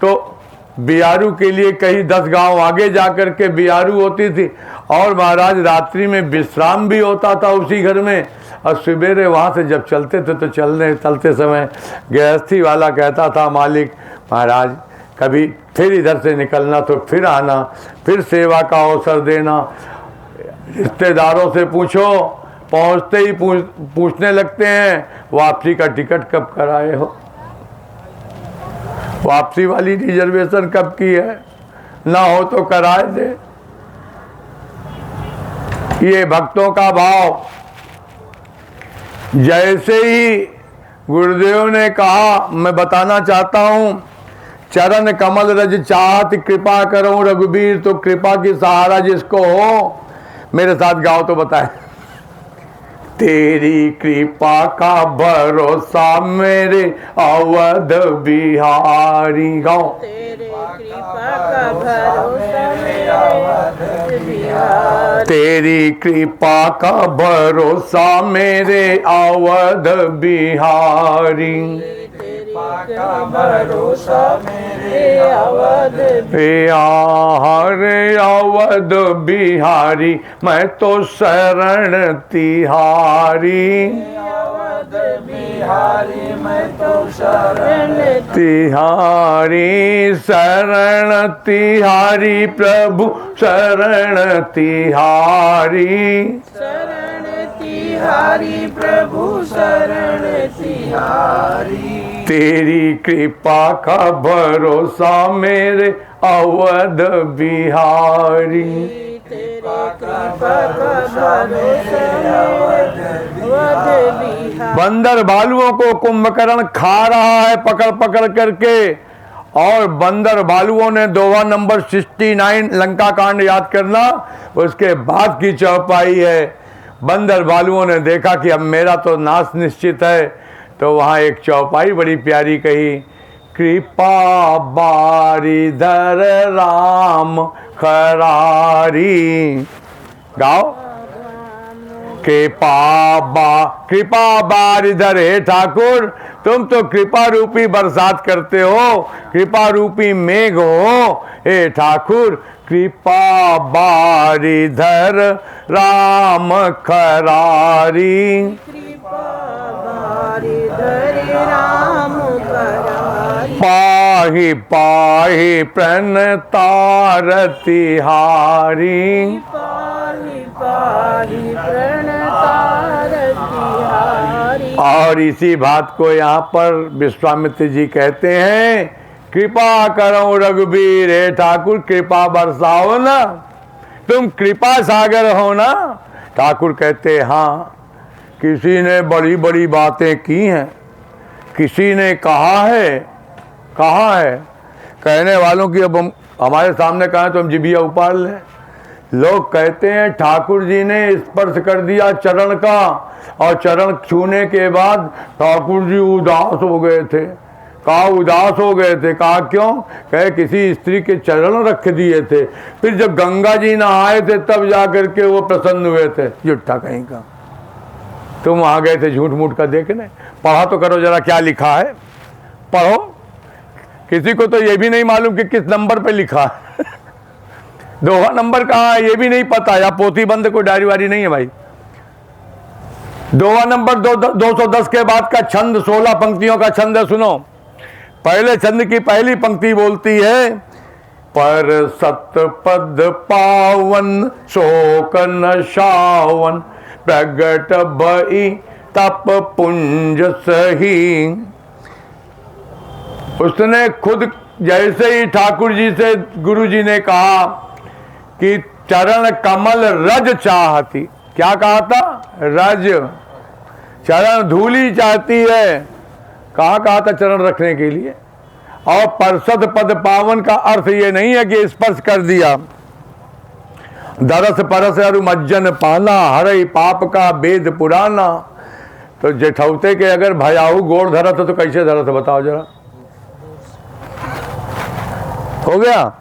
तो बियारू के लिए कहीं 10 गांव आगे जाकर के बियारू होती थी, और महाराज रात्रि में विश्राम भी होता था उसी घर में। और सवेरे वहाँ से जब चलते थे तो चलते समय गृहस्थी वाला कहता था, मालिक महाराज कभी फिर इधर से निकलना तो फिर आना, फिर सेवा का अवसर देना। रिश्तेदारों से पूछो, पहुँचते ही पूछने लगते हैं वापसी का टिकट कब कराए हो, वापसी वाली रिजर्वेशन कब की है, ना हो तो कराए दे। ये भक्तों का भाव। जैसे ही गुरुदेव ने कहा, मैं बताना चाहता हूँ, चरण कमल रज चाहत कृपा करो रघुबीर, तो कृपा की सहारा जिसको हो, मेरे साथ गाओ तो बताए। तेरी कृपा का भरोसा मेरे अवध बिहारी, गाओ।
तेरे कृपा का भरोसा मेरे अवध बिहारी,
तेरी कृपा का भरोसा मेरे अवध बिहारी,
का भरोसा मेरे
अवध
हरे अवध बिहारी, मैं तो शरण तिहारी,
अवध बिहारी मैं तो शरण
तिहारी, शरण तिहारी प्रभु शरण तिहारी,
शरण तिहारी प्रभु शरण तिहारी।
तेरी कृपा का भरोसा मेरे अवध बिहारी।
तेरे कृपा का भरोसा मेरे अवध बिहारी।
बंदर भालुओं को कुंभकर्ण खा रहा है पकड़ पकड़ करके, और बंदर भालुओं ने दोहा नंबर 69 लंका कांड याद करना, उसके बाद की चौपाई है। बंदर भालुओं ने देखा कि अब मेरा तो नाश निश्चित है, तो वहाँ एक चौपाई बड़ी प्यारी कही, कृपा बारिधर राम खरारी, गाओ। कृपा बारिधर, हे ठाकुर तुम तो कृपा रूपी बरसात करते हो, कृपा रूपी मेघ हो। हे ठाकुर कृपा बारिधर राम खरारी,
कृपा बारिधर राम खरारी।
पाहि पाहि प्रणतारति हारी।
पाहि पाहि प्रणतारति हारी।
और इसी बात को यहाँ पर विश्वामित्र जी कहते हैं, कृपा करो रघुबीर, हे ठाकुर कृपा बरसाओ ना, तुम कृपा सागर हो ना। ठाकुर कहते हाँ, किसी ने बड़ी बड़ी बातें की हैं, किसी ने कहा है कहने वालों की अब हम हमारे सामने कहा तो हम जिबिया उपाड़ लें। लोग कहते हैं ठाकुर जी ने स्पर्श कर दिया चरण का, और चरण छूने के बाद ठाकुर जी उदास हो गए थे। कहा उदास हो गए थे, कहा क्यों? कहे किसी स्त्री के चरण रख दिए थे, फिर जब गंगा जी नहाए थे तब जा करके वो प्रसन्न हुए थे। झूठा कहीं का, तुम आ गए थे झूठ मूठ का देखने। पढ़ा तो करो जरा क्या लिखा है, पढ़ो। किसी को तो ये भी नहीं मालूम कि किस नंबर पे लिखा है दोहा नंबर कहाँ है ये भी नहीं पता, या पोथी बंद कोई डायरी वारी नहीं है भाई। दोहा नंबर 210 के बाद का छंद 16 पंक्तियों का छंद है, सुनो। पहले छंद की पहली पंक्ति बोलती है, पर सतपद पावन शोक न शावन, प्रगट भई तप पुंज सही। उसने खुद जैसे ही ठाकुर जी से गुरु जी ने कहा कि चरण कमल रज चाहती, क्या कहा था? रज, चरण धूली चाहती है। कहाँ कहा था चरण रखने के लिए? और परसद पद पावन का अर्थ ये नहीं है कि स्पर्श कर दिया। दरस परस अरु मज्जन पाना, हरई पाप का वेद पुराना। तो जेठौते के अगर भयाहू गोड़ धरत तो कैसे धरत बताओ जरा, हो गया।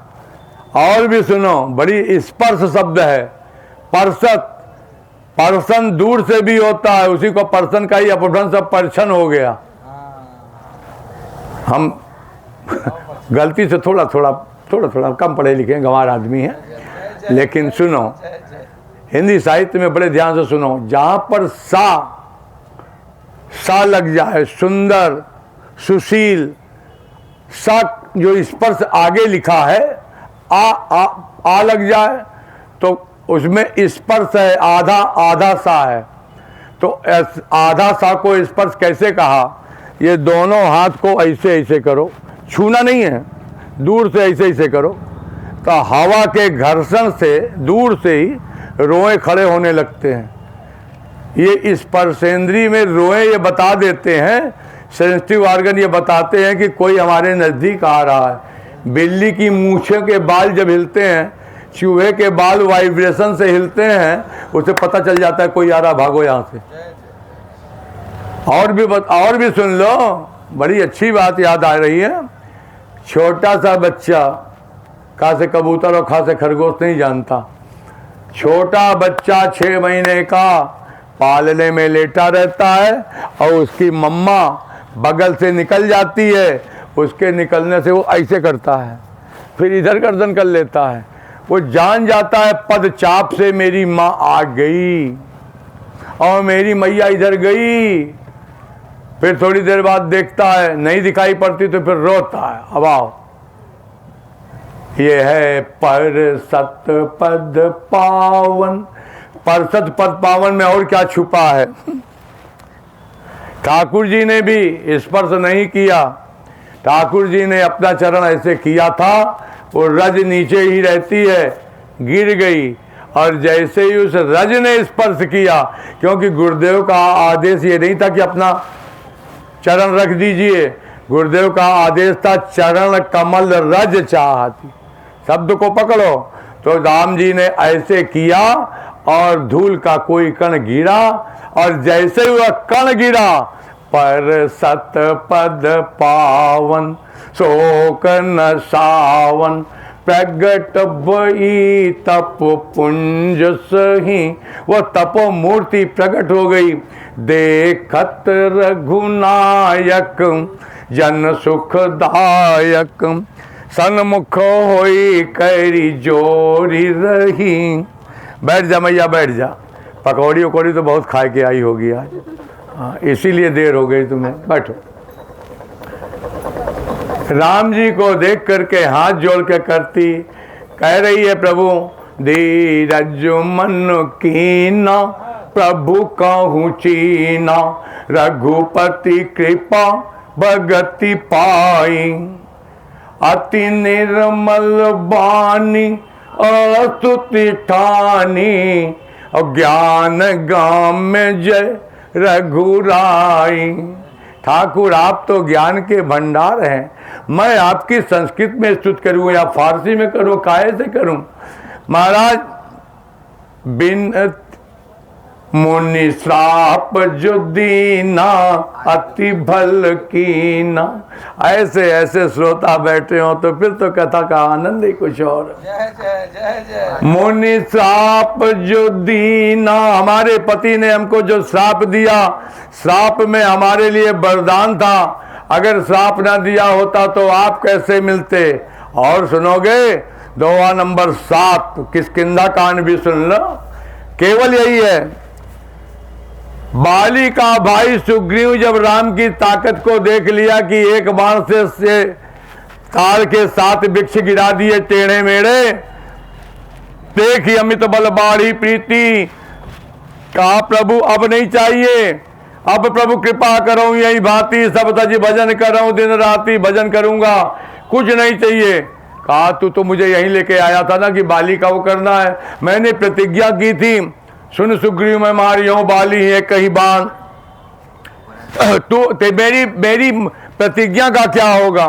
और भी सुनो, बड़ी स्पर्श शब्द है परसत। पर्सन दूर से भी होता है, उसी को पर्सन का ही अपभ्रंश पर्शन हो गया। हम गलती से थोड़ा थोड़ा कम पढ़े लिखे गंवार आदमी हैं, लेकिन सुनो, हिंदी साहित्य में बड़े ध्यान से सुनो। जहां पर सा लग जाए, सुंदर, सुशील, सा जो स्पर्श आगे लिखा है, आ लग जाए तो उसमें स्पर्श है, आधा सा है। तो आधा सा को स्पर्श कैसे कहा? ये दोनों हाथ को ऐसे ऐसे करो, छूना नहीं है, दूर से ऐसे ऐसे करो, तो हवा के घर्षण से दूर से ही रोए खड़े होने लगते हैं। ये स्पर्शेंद्री में रोए ये बता देते हैं, सेंसिटिव ऑर्गन ये बताते हैं कि कोई हमारे नज़दीक आ रहा है। बिल्ली की मूछों के बाल जब हिलते हैं, चूहे के बाल वाइब्रेशन से हिलते हैं, उसे पता चल जाता है कोई आ रहा, भागो यहाँ से। और भी सुन लो, बड़ी अच्छी बात याद आ रही है। छोटा सा बच्चा, खा से कबूतर और खा से खरगोश नहीं जानता। छोटा बच्चा 6 महीने का पालने में लेटा रहता है और उसकी मम्मा बगल से निकल जाती है। उसके निकलने से वो ऐसे करता है, फिर इधर गर्दन कर लेता है। वो जान जाता है पद चाप से मेरी माँ आ गई और मेरी मैया इधर गई। फिर थोड़ी देर बाद देखता है नहीं दिखाई पड़ती तो फिर रोता है। अब आओ, ये है पर सत पद पावन। पर सत पद पावन में और क्या छुपा है? ठाकुर जी ने भी स्पर्श नहीं किया। ठाकुर जी ने अपना चरण ऐसे किया था, वो रज नीचे ही रहती है, गिर गई। और जैसे ही उस रज ने स्पर्श किया, क्योंकि गुरुदेव का आदेश ये नहीं था कि अपना चरण रख दीजिए, गुरुदेव का आदेश था चरण कमल रज चाहती। शब्द को पकड़ो। तो राम जी ने ऐसे किया और धूल का कोई कण गिरा, और जैसे ही वह कण गिरा, पर सत पद पावन शोक न सावन, प्रगट भई तप पुंज सही। वह तपो मूर्ति प्रकट हो गई। देखत रघुनायक जन सुखदायक, सन्मुख होई कैरी जोरी रही। बैठ जा मैया बैठ जा, पकौड़ी उकौड़ी तो बहुत खा के आई होगी आज, हाँ इसीलिए देर हो गई तुम्हें। बैठो। राम जी को देख करके हाथ जोड़ के करती, कह रही है प्रभु धीरज मन कीना, प्रभु कहूँ चीना, रघुपति कृपा भगति पाई, अति निर्मल बानी अस्तुति ठानी, और ज्ञान गाम में जय रघुराई। ठाकुर आप तो ज्ञान के भंडार हैं, मैं आपकी संस्कृत में स्तुति करूं या फारसी में करूं, काहे से करूं? महाराज बिन मुनि श्राप जो दीना, अति भल कीना। ऐसे ऐसे श्रोता बैठे हो तो फिर तो कथा का आनंद ही कुछ और।
जय जय जय जय।
मुनि श्राप जो दीना, हमारे पति ने हमको जो श्राप दिया, श्राप में हमारे लिए वरदान था, अगर श्राप ना दिया होता तो आप कैसे मिलते? और सुनोगे दोहा नंबर 7 किष्किंधा कांड भी सुन लो, केवल यही है। बाली का भाई सुग्रीव जब राम की ताकत को देख लिया कि एक बाण से तार के 7 वृक्ष गिरा दिए टेढ़े मेढ़े, देखी अमित बल बाढ़ी प्रीति, कहा प्रभु अब नहीं चाहिए, अब प्रभु कृपा करो यही भांति, सब तज भजन करो दिन राति भजन करूंगा, कुछ नहीं चाहिए। कहा तू तो मुझे यहीं लेके आया था ना कि बाली का वो करना है, मैंने प्रतिज्ञा की थी, सुन सुग्रीव मैं मारियो बाली है कहीं बाण, तो मेरी प्रतिज्ञा का क्या होगा?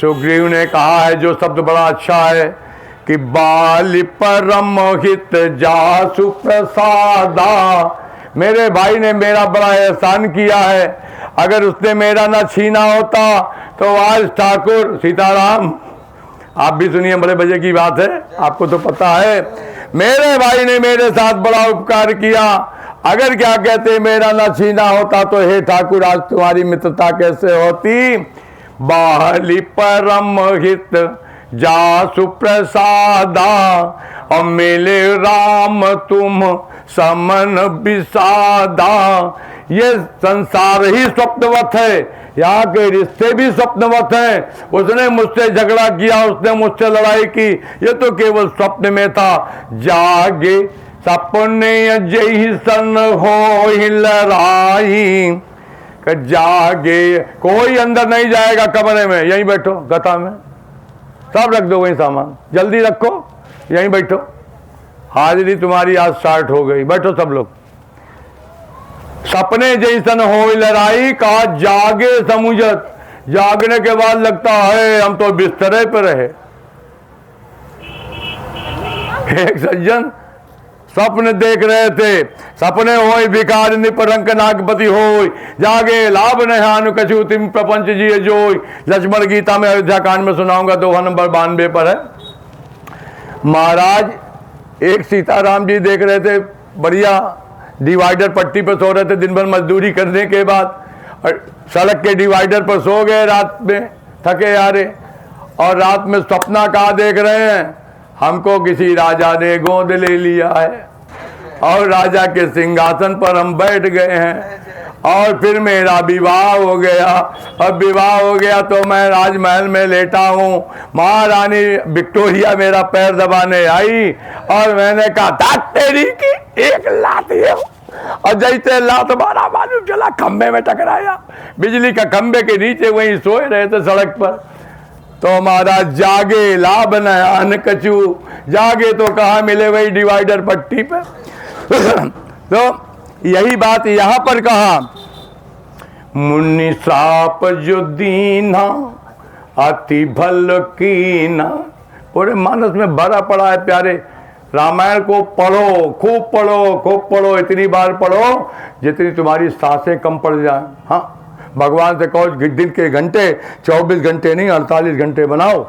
सुग्रीव ने कहा है जो शब्द बड़ा अच्छा है कि बाली परम हित जासु प्रसादा, मेरे भाई ने मेरा बड़ा एहसान किया है, अगर उसने मेरा ना छीना होता तो आज ठाकुर सीताराम, आप भी सुनिए बड़े बजे की बात है, आपको तो पता है, मेरे भाई ने मेरे साथ बड़ा उपकार किया, अगर क्या कहते मेरा ना छीना होता तो हे ठाकुर आज तुम्हारी मित्रता कैसे होती? बाली परम हित जासु प्रसादा, और मिले राम तुम समन विषादा। ये संसार ही स्वप्नवत है, यहाँ के रिश्ते भी स्वप्नवत हैं। उसने मुझसे झगड़ा किया, उसने मुझसे लड़ाई की, ये तो केवल स्वप्न में था। जागे सपने जय सन हो लड़ाई, जागे कोई अंदर नहीं जाएगा कमरे में, यहीं बैठो गथा में, सब रख दो वहीं सामान, जल्दी रखो यहीं बैठो, हाजिरी तुम्हारी आज स्टार्ट हो गई, बैठो सब लोग। सपने जैसन हो लड़ाई, कहा जागे समुझत, जागने के बाद लगता है हम तो बिस्तरे पर रहे। एक सज्जन स्वप्न देख रहे थे, सपने होय भिखारी निपरंक नागपति होय, जागे लाभ नहानु कछु तिम प्रपंच जिय जोय। लक्ष्मण गीता में अयोध्या कांड में सुनाऊंगा, दोहा नंबर 92 पर है। महाराज एक सीताराम जी देख रहे थे, बढ़िया डिवाइडर पट्टी पर सो रहे थे, दिन भर मजदूरी करने के बाद सड़क के डिवाइडर पर सो गए रात में, थके हारे, और रात में सपना कहाँ देख रहे हैं, हमको किसी राजा ने गोद ले लिया है और राजा के सिंहासन पर हम बैठ गए हैं, और फिर मेरा विवाह हो गया, अब विवाह हो गया तो मैं राजमहल में लेटा हूँ, महारानी विक्टोरिया मेरा पैर दबाने आई और मैंने कहा था तेरी की एक लात ये, और जैसे लात मारा मालूम चला खंबे में टकराया, बिजली का खंबे के नीचे वहीं सोए रहे थे सड़क पर। तो महाराज जागे लाभ नयान कछु, जागे तो कहाँ मिले वही डिवाइडर पट्टी पे। तो यही बात यहाँ पर कहा, मुनि श्राप जो दीना अति भल कीना, पूरे मानस में भरा पड़ा है प्यारे। रामायण को पढ़ो, खूब पढ़ो, खूब पढ़ो, इतनी बार पढ़ो जितनी तुम्हारी सांसें कम पड़ जाए। हाँ, भगवान से कहो दिन के घंटे 24 घंटे नहीं 48 घंटे बनाओ।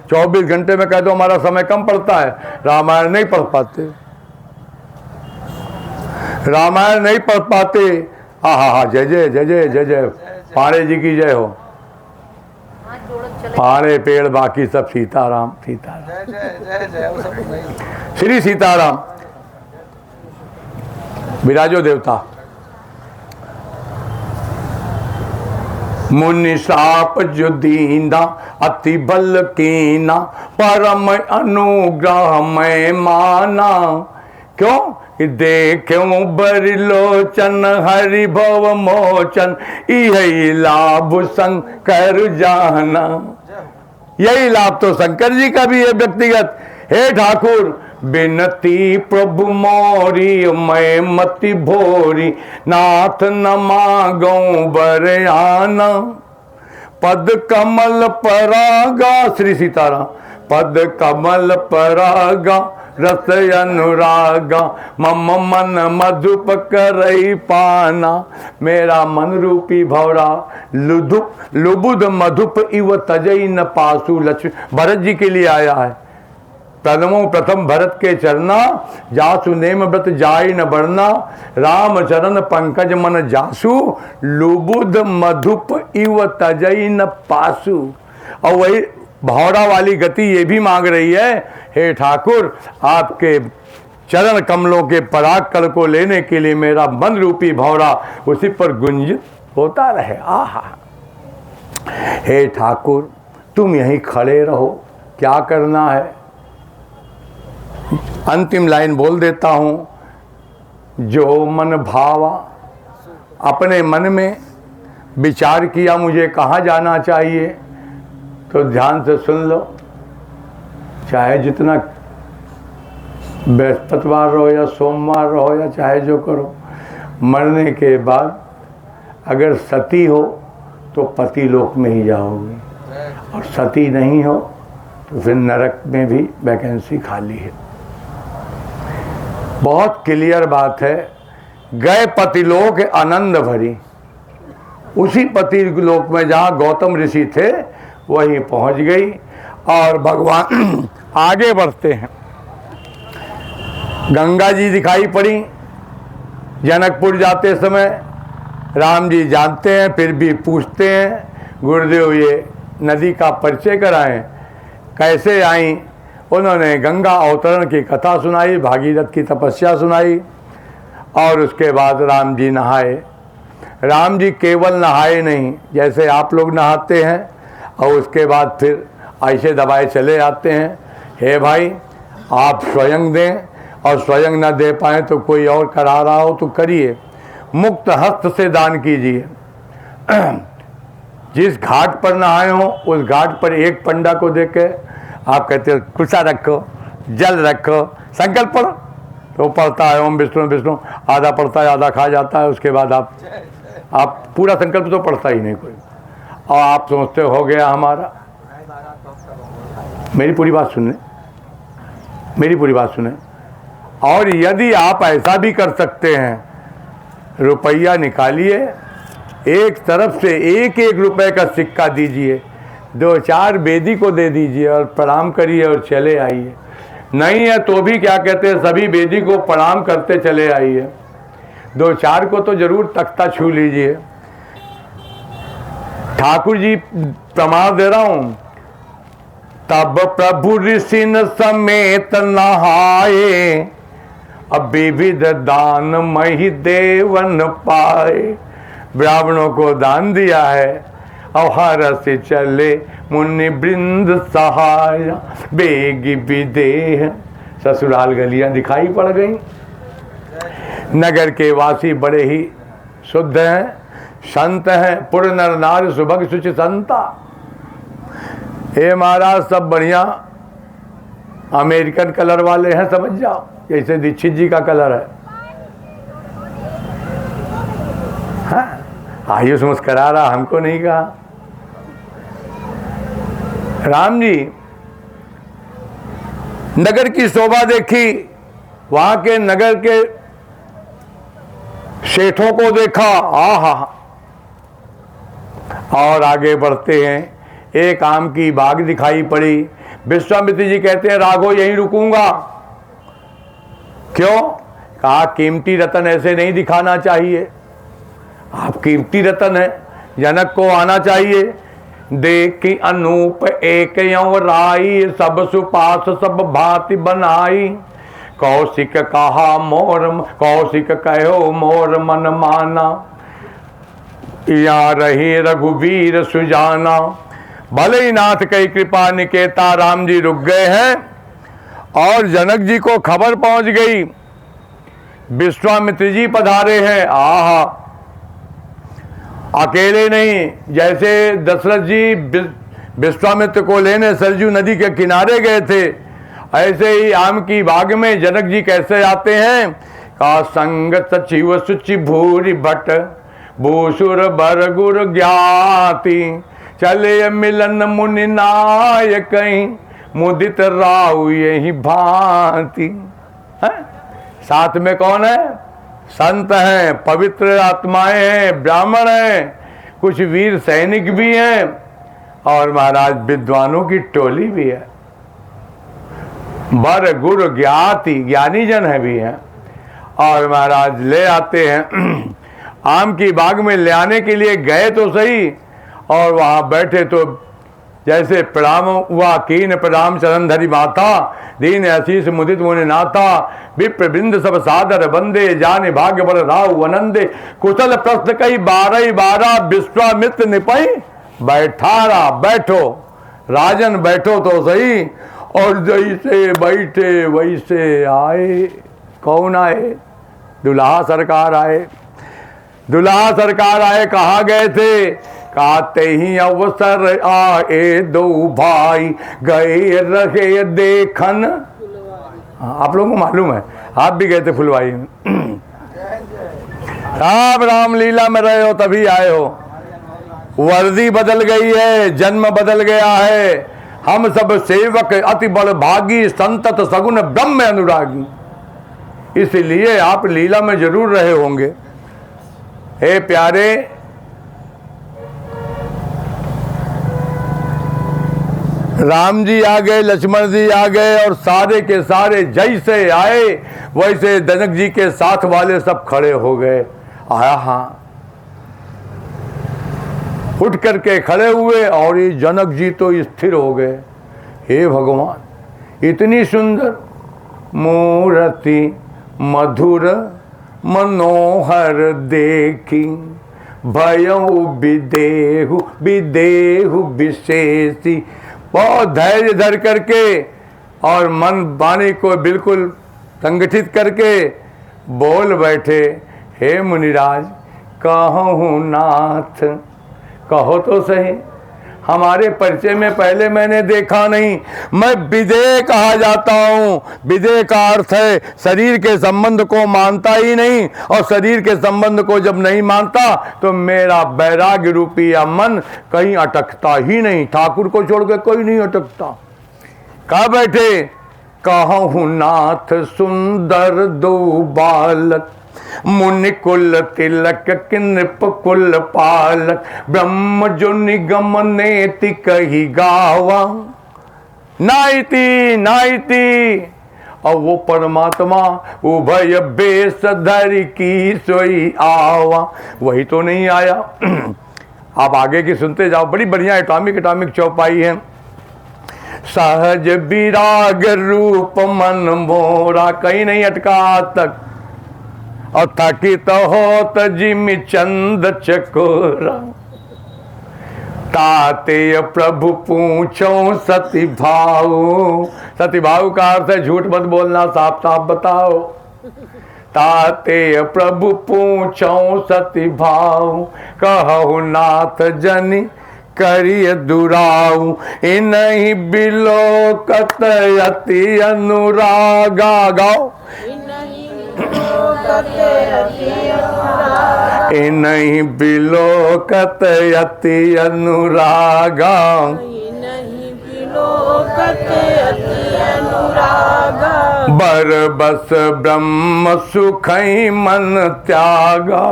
24 घंटे में कह दो हमारा समय कम पड़ता है, रामायण नहीं पढ़ पाते, रामायण नहीं पढ़ पाते। हाँ, जय जय जय जय जय जय, पाणे जी की जय हो। पाणे पेड़ बाकी सब सीताराम सीताराम,
जय जय जय जय।
श्री सीताराम। विराजो देवता। मुनि साप जो दीना अति बल कीना परम अनुग्रह मैं माना। क्यों? देखूं बरलोचन हरि भव मोचन यही लाभ शंकर जाना। यही लाभ तो शंकर जी का भी है व्यक्तिगत। हे ठाकुर बिनती प्रभु मोरी मैं मति भोरी नाथ न मांगो बर आना। पद कमल परागा श्री सीताराम पद कमल परागा रस अनुरागा मम मन मधुप करई पाना। मेरा मन रूपी भौरा लुबुद मधुप इव तजई न पासु। लक्ष्मी भरत जी के लिए आया है। प्रथम भरत के चरना जासु नेम व्रत जाय न बढ़ना। राम चरण पंकज मन जासु लुबुद मधुप इव तजई न पासु। और वही भौरा वाली गति ये भी मांग रही है, हे ठाकुर आपके चरण कमलों के पराग कल को लेने के लिए मेरा मन रूपी भौरा उसी पर गुंजित होता रहे। आहा, हे ठाकुर तुम यहीं खड़े रहो, क्या करना है। अंतिम लाइन बोल देता हूं। जो मन भावा, अपने मन में विचार किया मुझे कहाँ जाना चाहिए, तो ध्यान से सुन लो। चाहे जितना बृहस्पतिवार रहो या सोमवार रहो या चाहे जो करो, मरने के बाद अगर सती हो तो पति लोक में ही जाओगे, और सती नहीं हो तो फिर नरक में भी वैकेंसी खाली है। बहुत क्लियर बात है। गए पतिलोक आनंद भरी, उसी पतिलोक में जहाँ गौतम ऋषि थे वहीं पहुँच गई। और भगवान आगे बढ़ते हैं। गंगा जी दिखाई पड़ी जनकपुर जाते समय। राम जी जानते हैं फिर भी पूछते हैं, गुरुदेव ये नदी का परिचय कराएं, कैसे आई। उन्होंने गंगा अवतरण की कथा सुनाई, भागीरथ की तपस्या सुनाई, और उसके बाद राम जी नहाए। राम जी केवल नहाए नहीं, जैसे आप लोग नहाते हैं और उसके बाद फिर ऐसे दबाए चले आते हैं। हे भाई आप स्वयं दें, और स्वयं न दे पाए तो कोई और करा रहा हो तो करिए, मुक्त हस्त से दान कीजिए। जिस घाट पर नहाए हो उस घाट पर एक पंडा को देख के आप कहते हो कुर्सा रखो, जल रखो, संकल्प पढ़ो, तो पढ़ता है ओम विष्णु विष्णु, आधा पढ़ता है आधा खा जाता है। उसके बाद आप पूरा संकल्प तो पढ़ता ही नहीं कोई, और आप सोचते हो गया हमारा। मेरी पूरी बात सुनने, मेरी पूरी बात सुने। और यदि आप ऐसा भी कर सकते हैं, रुपया निकालिए, एक तरफ से एक एक रुपए का सिक्का दीजिए, 2-4 बेदी को दे दीजिए और प्रणाम करिए और चले आइए। नहीं है तो भी क्या कहते हैं, सभी बेदी को प्रणाम करते चले आइए। 2-4 को तो जरूर तख्ता छू लीजिए। ठाकुर जी प्रमाण दे रहा हूं। तब प्रभु ऋषि समेत नहाए, अब विविध दान मही देवन पाए। ब्राह्मणों को दान दिया है, और हर से चले मुनि वृंद सहाय, बेगी विदेह। ससुराल गलियां दिखाई पड़ गई। नगर के वासी बड़े ही शुद्ध हैं, संत हैं, पुर नर नार सुभग सुचि संता। हे महाराज सब बढ़िया अमेरिकन कलर वाले हैं, समझ जाओ, जैसे दीक्षित जी का कलर है। हाँ, आयुष मुस्करा रहा, हमको नहीं कहा। राम जी नगर की शोभा देखी, वहां के नगर के सेठों को देखा, आहा। और आगे बढ़ते हैं। एक आम की बाग दिखाई पड़ी। विश्वामित्र जी कहते हैं राघो यहीं रुकूंगा। क्यों? कहा कीमती रतन ऐसे नहीं दिखाना चाहिए, आप कीमती रतन है, जनक को आना चाहिए। देखी अनूप एक यों राई, सब सुपास सब भांति बनाई। कौशिक कहा मोर, कौशिक कहो मोर मन माना। या रही रघुवीर सुजाना। भले ही नाथ कई कृपा निकेता, राम जी रुक गए हैं और जनक जी को खबर पहुंच गई, विश्वामित्र जी पधारे हैं। आहा, अकेले नहीं, जैसे दशरथ जी विश्वामित्र को लेने सरजू नदी के किनारे गए थे, ऐसे ही आम की बाग में जनक जी कैसे आते हैं। का संग सचिव सुचि भूरि भट, भूसुर बर गुर ज्ञाति, चले मिलन मुनि नायक, मुदित राउ यही भांति। साथ में कौन है? संत हैं, पवित्र आत्माएं हैं, ब्राह्मण हैं, कुछ वीर सैनिक भी हैं और महाराज विद्वानों की टोली भी है। बर गुरु ज्ञाति, ज्ञानी जन है भी हैं और महाराज ले आते हैं। आम की बाग में ले आने के लिए गए तो सही, और वहाँ बैठे तो जैसे प्रणाम हुआ, कीन प्रणाम चरण धरी माथा, दीन आशीष मुदित मुनि नाथा, विप्र बिंद सब सादर बंदे, जाने भाग्य बर राहु अनंदे, कुशल प्रश्न कई 12 विश्वामित्र निपई बैठारा। बैठो राजन, बैठो तो सही। और जैसे बैठे वैसे आए। कौन आए? दुल्हा सरकार आए। दुल्हा सरकार आए। कहाँ गए थे? कहते ही अवसर आए, दो भाई गए रहे देखन। आप लोगों को मालूम है, आप भी गए थे फुलवाई में। आप रामलीला में रहे हो तभी आए हो। वर्दी बदल गई है, जन्म बदल गया है। हम सब सेवक अति बड़ भागी, संतत सगुन ब्रह्म अनुरागी। इसलिए आप लीला में जरूर रहे होंगे। हे प्यारे, राम जी आ गए, लक्ष्मण जी आ गए और सारे के सारे जैसे आए वैसे जनक जी के साथ वाले सब खड़े हो गए। आया हाँ, उठ करके खड़े हुए और ये जनक जी तो स्थिर हो गए। हे भगवान, इतनी सुंदर मूर्ति मधुर मनोहर देखी, भयउ विदेहु विदेहु विशेषी। बहुत धैर्य धर करके और मन वाणी को बिल्कुल संगठित करके बोल बैठे, हे मुनिराज, कहूँ नाथ, कहो तो सही। हमारे परिचय में पहले मैंने देखा नहीं। मैं विदेह कहा जाता हूँ। विदेह का अर्थ है शरीर के संबंध को मानता ही नहीं, और शरीर के संबंध को जब नहीं मानता तो मेरा वैराग्य रूपी या मन कहीं अटकता ही नहीं। ठाकुर को छोड़ के कोई नहीं अटकता। कहा बैठे, कहूँ नाथ सुंदर दो बालक, मुनि कुल तिलक नृप कुल पालक, ब्रह्म जो निगम नेति कही गावा। नाइति नाइति, और वो परमात्मा उभय बेस धरि की सोई आवा। वही तो नहीं आया। आप आगे की सुनते जाओ, बड़ी बढ़िया एटॉमिक चौपाई है। सहज विराग रूप मन मोरा, कहीं नहीं अटका आज तक। और थकित होत जिमि चंद चकोरा, ताते प्रभु पूछो सती भाव। सती भाव का अर्थ है झूठ मत बोलना, साफ साफ बताओ। ताते प्रभु पूछो सती भाव, कहो नाथ जनि करिय दुराऊ। इनहि बिलोकत अति अनुरागा। गाओ। इनहि बिलोकत अति अनुरागा, बर बस ब्रह्म सुखई मन त्यागा।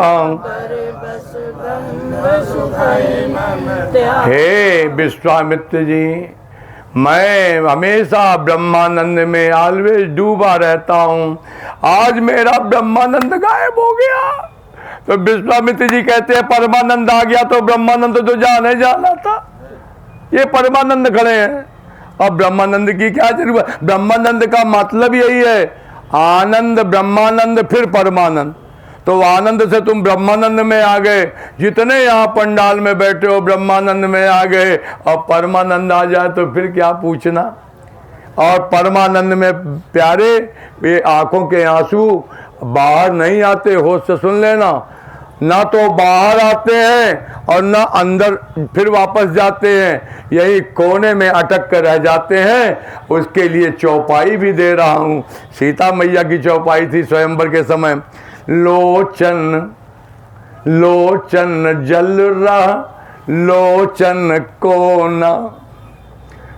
हे विश्वामित्र जी, मैं हमेशा ब्रह्मानंद में ऑलवेज डूबा रहता हूँ। आज मेरा ब्रह्मानंद गायब हो गया। तो विश्वामित्र जी कहते हैं परमानंद आ गया तो ब्रह्मानंद तो जाने जाना था। ये परमानंद खड़े हैं और ब्रह्मानंद की क्या जरूरत। ब्रह्मानंद का मतलब यही है, आनंद ब्रह्मानंद फिर परमानंद। तो आनंद से तुम ब्रह्मानंद में आ गए। जितने यहाँ पंडाल में बैठे हो ब्रह्मानंद में आ गए, और परमानंद आ जाए तो फिर क्या पूछना। और परमानंद में प्यारे ये आंखों के आंसू बाहर नहीं आते, होश से सुन लेना, ना तो बाहर आते हैं और ना अंदर फिर वापस जाते हैं, यही कोने में अटक कर रह जाते हैं। उसके लिए चौपाई भी दे रहा हूँ। सीता मैया की चौपाई थी स्वयंवर के समय। लोचन लोचन जल रहा लोचन कोना,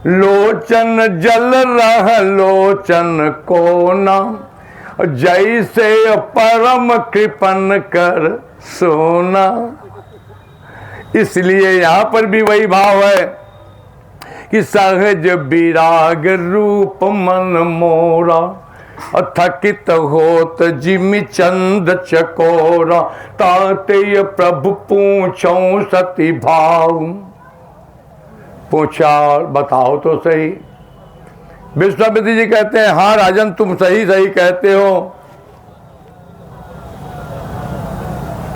लोचन जल रहा लोचन कोना, जैसे परम कृपन कर सोना। इसलिए यहाँ पर भी वही भाव है कि सहज विराग रूप मन मोरा, थकित होत जिमि चंद चकोरा, ताते प्रभु पूछो सती भाव। पूछा बताओ तो सही। विश्वामित्र जी कहते हैं हाँ राजन तुम सही सही कहते हो,